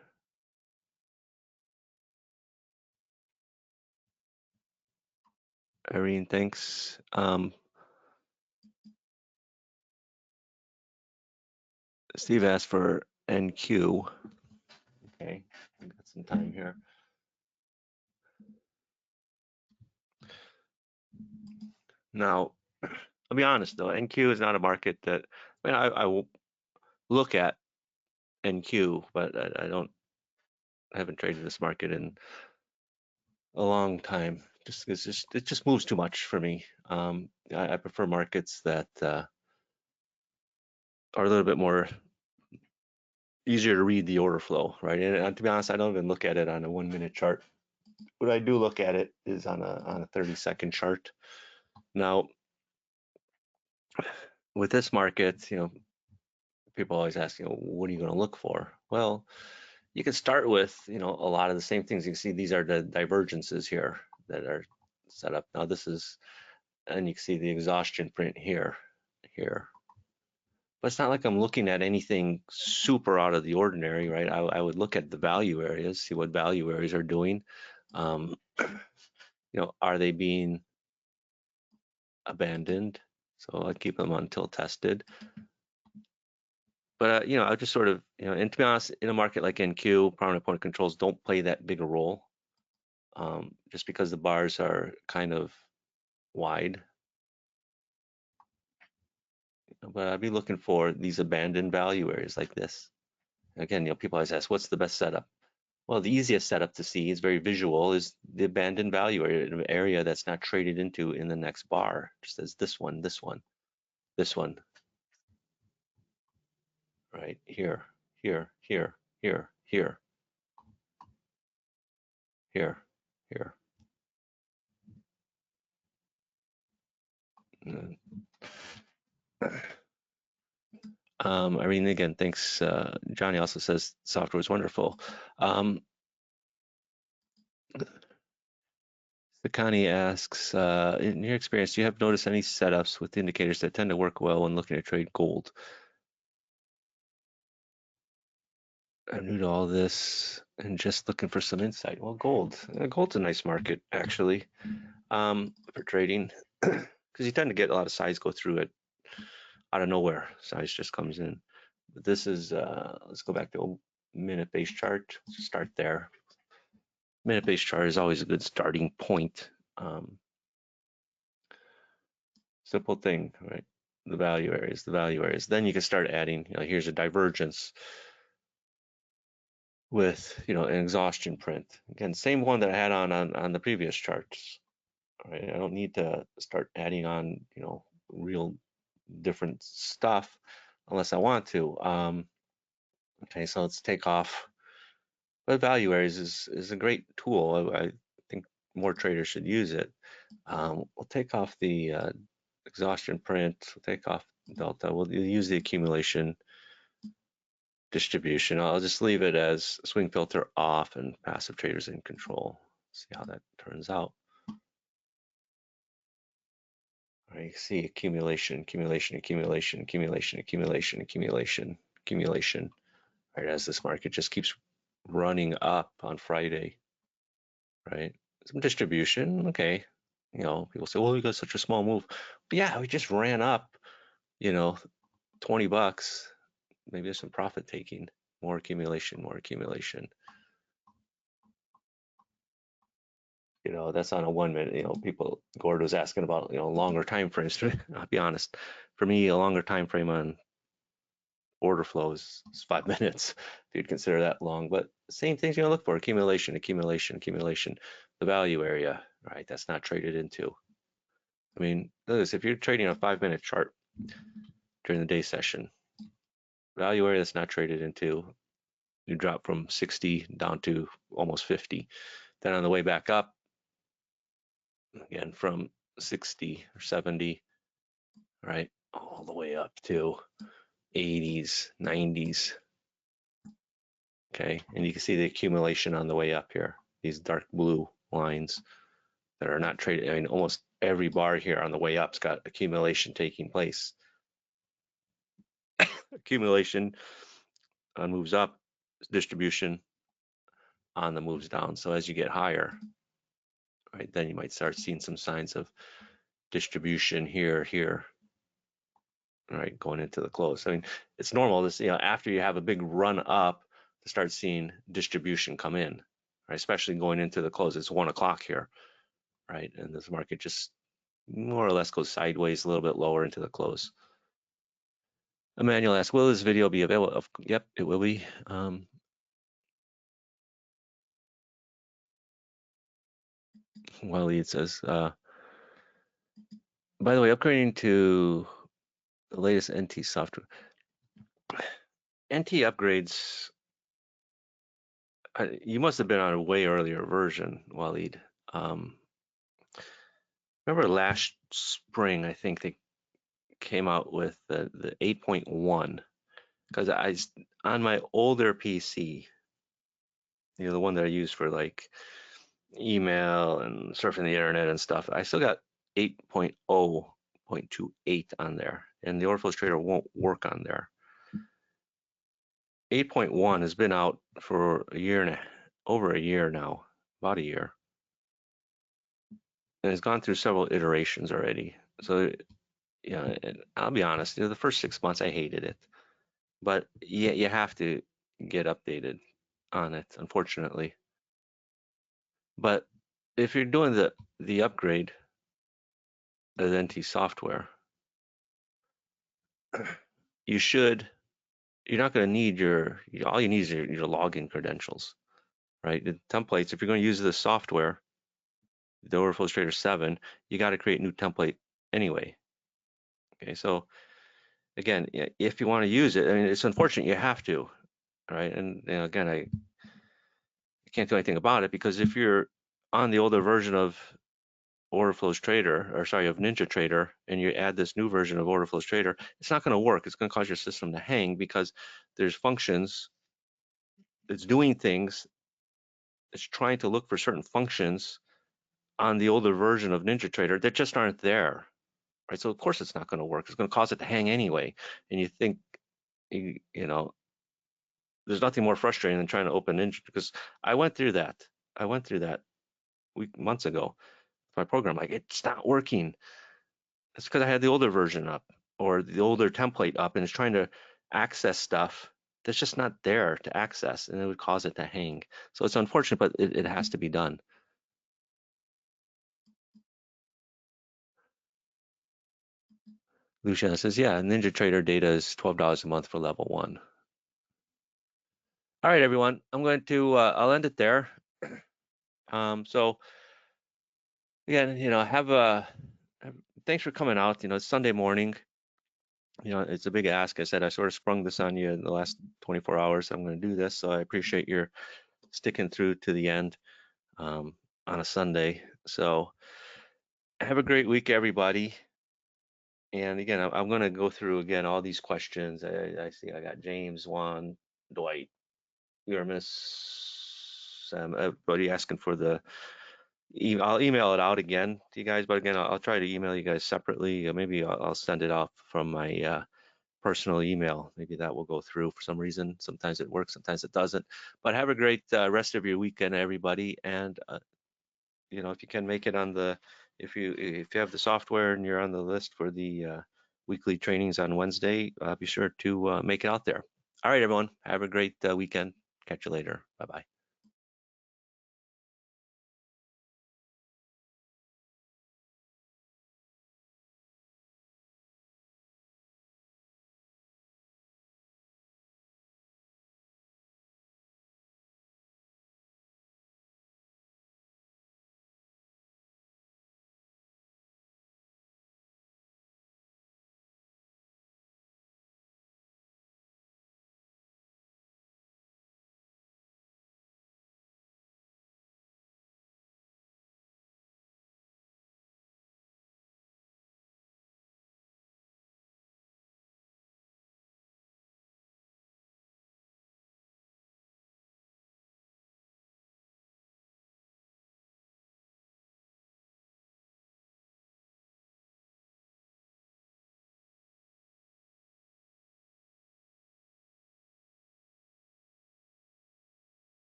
Speaker 1: Irene, thanks. Steve asked for NQ. Okay, I've got some time here. Now, I'll be honest though, NQ is not a market that, I mean, I will look at NQ, but I haven't traded this market in a long time. It just moves too much for me. I prefer markets that are a little bit more easier to read the order flow, right? And to be honest, I don't even look at it on a 1 minute chart. What I do look at it is on a 30-second chart. Now, with this market, people always ask, what are you going to look for? Well, you can start with, a lot of the same things. You can see these are the divergences here that are set up. Now this is, and you can see the exhaustion print here. But it's not like I'm looking at anything super out of the ordinary, right? I would look at the value areas, see what value areas are doing. Are they being abandoned? So I keep them until tested. But I just sort of, and to be honest, in a market like NQ, prominent point controls don't play that big a role, just because the bars are kind of wide. But I'd be looking for these abandoned value areas like this. Again, people always ask, what's the best setup? Well, the easiest setup to see is very visual, is the abandoned value area, an area that's not traded into in the next bar, just as this one, this one, this one, right here, here, here, here, here, here, here. Irene, again, thanks. Johnny also says software is wonderful. Sakani asks, in your experience, do you have noticed any setups with indicators that tend to work well when looking to trade gold? I'm new to all this and just looking for some insight. Well, gold's a nice market actually, for trading, because you tend to get a lot of size go through it out of nowhere. Size just comes in. But this is, let's go back to a minute-based chart. Start there. Minute-based chart is always a good starting point. Simple thing, right? The value areas. Then you can start adding, here's a divergence with, an exhaustion print. Again, same one that I had on the previous charts, right? I don't need to start adding on, real different stuff unless I want to. Okay, so let's take off. But value areas is a great tool. I think more traders should use it. We'll take off the exhaustion print. We'll take off delta. We'll use the accumulation distribution. I'll just leave it as swing filter off and passive traders in control. See how that turns out. All right, you see accumulation. All right, as this market just keeps running up on Friday, right? Some distribution, okay. People say, well, we got such a small move. But yeah, we just ran up, 20 bucks. Maybe there's some profit taking, more accumulation. That's on a 1 minute. Gord was asking about, longer time frames. I'll be honest, for me, a longer time frame on order flow is 5 minutes, if you'd consider that long. But same things you're gonna look for: accumulation, accumulation, accumulation. The value area, right? That's not traded into. I mean, look at this. If you're trading a 5-minute chart during the day session, value area that's not traded into, you drop from 60 down to almost 50. Then on the way back up, again from 60 or 70, right, all the way up to 80s, 90s. Okay, and you can see the accumulation on the way up here, these dark blue lines that are not traded. I mean, almost every bar here on the way up's got accumulation taking place. Accumulation on moves up, distribution on the moves down. So as you get higher, right, then you might start seeing some signs of distribution here, right, going into the close. I mean, it's normal this, after you have a big run up to start seeing distribution come in, right, especially going into the close. It's 1 o'clock here, right, and this market just more or less goes sideways a little bit lower into the close. Emmanuel asks, will this video be available? Yep, it will be. Waleed says, by the way, upgrading to the latest NT software. NT upgrades, you must have been on a way earlier version, Waleed. Remember last spring, I think they came out with the 8.1, because on my older PC, the one that I use for like email and surfing the internet and stuff, I still got 8.0.28 on there, and the Orderflows Trader won't work on there. 8.1 has been out for over a year now, about a year, and it's gone through several iterations already. So and I'll be honest, the first 6 months I hated it, but you have to get updated on it, unfortunately. But if you're doing the upgrade of NT software, you're not going to need all you need is your login credentials, right? The templates, if you're going to use the software, the Orderflows Trader 7, you got to create a new template anyway. Okay, so again, if you want to use it, I mean, it's unfortunate you have to, right? And again, I can't do anything about it, because if you're on the older version of Orderflows Trader, of NinjaTrader, and you add this new version of Orderflows Trader, it's not going to work. It's going to cause your system to hang, because there's functions, it's doing things, it's trying to look for certain functions on the older version of NinjaTrader that just aren't there, right? So of course it's not going to work. It's going to cause it to hang anyway. And you think, there's nothing more frustrating than trying to open Ninja, because I went through that months ago. My program, like, it's not working. It's because I had the older version up, or the older template up, and it's trying to access stuff that's just not there to access, and it would cause it to hang. So it's unfortunate, but it has to be done. Luciana says, yeah, NinjaTrader data is $12 a month for level 1. All right, everyone, I'm going to, I'll end it there. So again, thanks for coming out. It's Sunday morning. It's a big ask. I said I sort of sprung this on you in the last 24 hours. I'm going to do this, so I appreciate your sticking through to the end on a Sunday. So have a great week, everybody. And again, I'm going to go through again all these questions. I see I got James, Juan, Dwight, Miss everybody asking for the. I'll email it out again to you guys, but again, I'll try to email you guys separately. Maybe I'll send it off from my personal email. Maybe that will go through for some reason. Sometimes it works, sometimes it doesn't. But have a great rest of your weekend, everybody. And if you can make it on if you have the software and you're on the list for the weekly trainings on Wednesday, be sure to make it out there. All right, everyone. Have a great weekend. Catch you later. Bye-bye.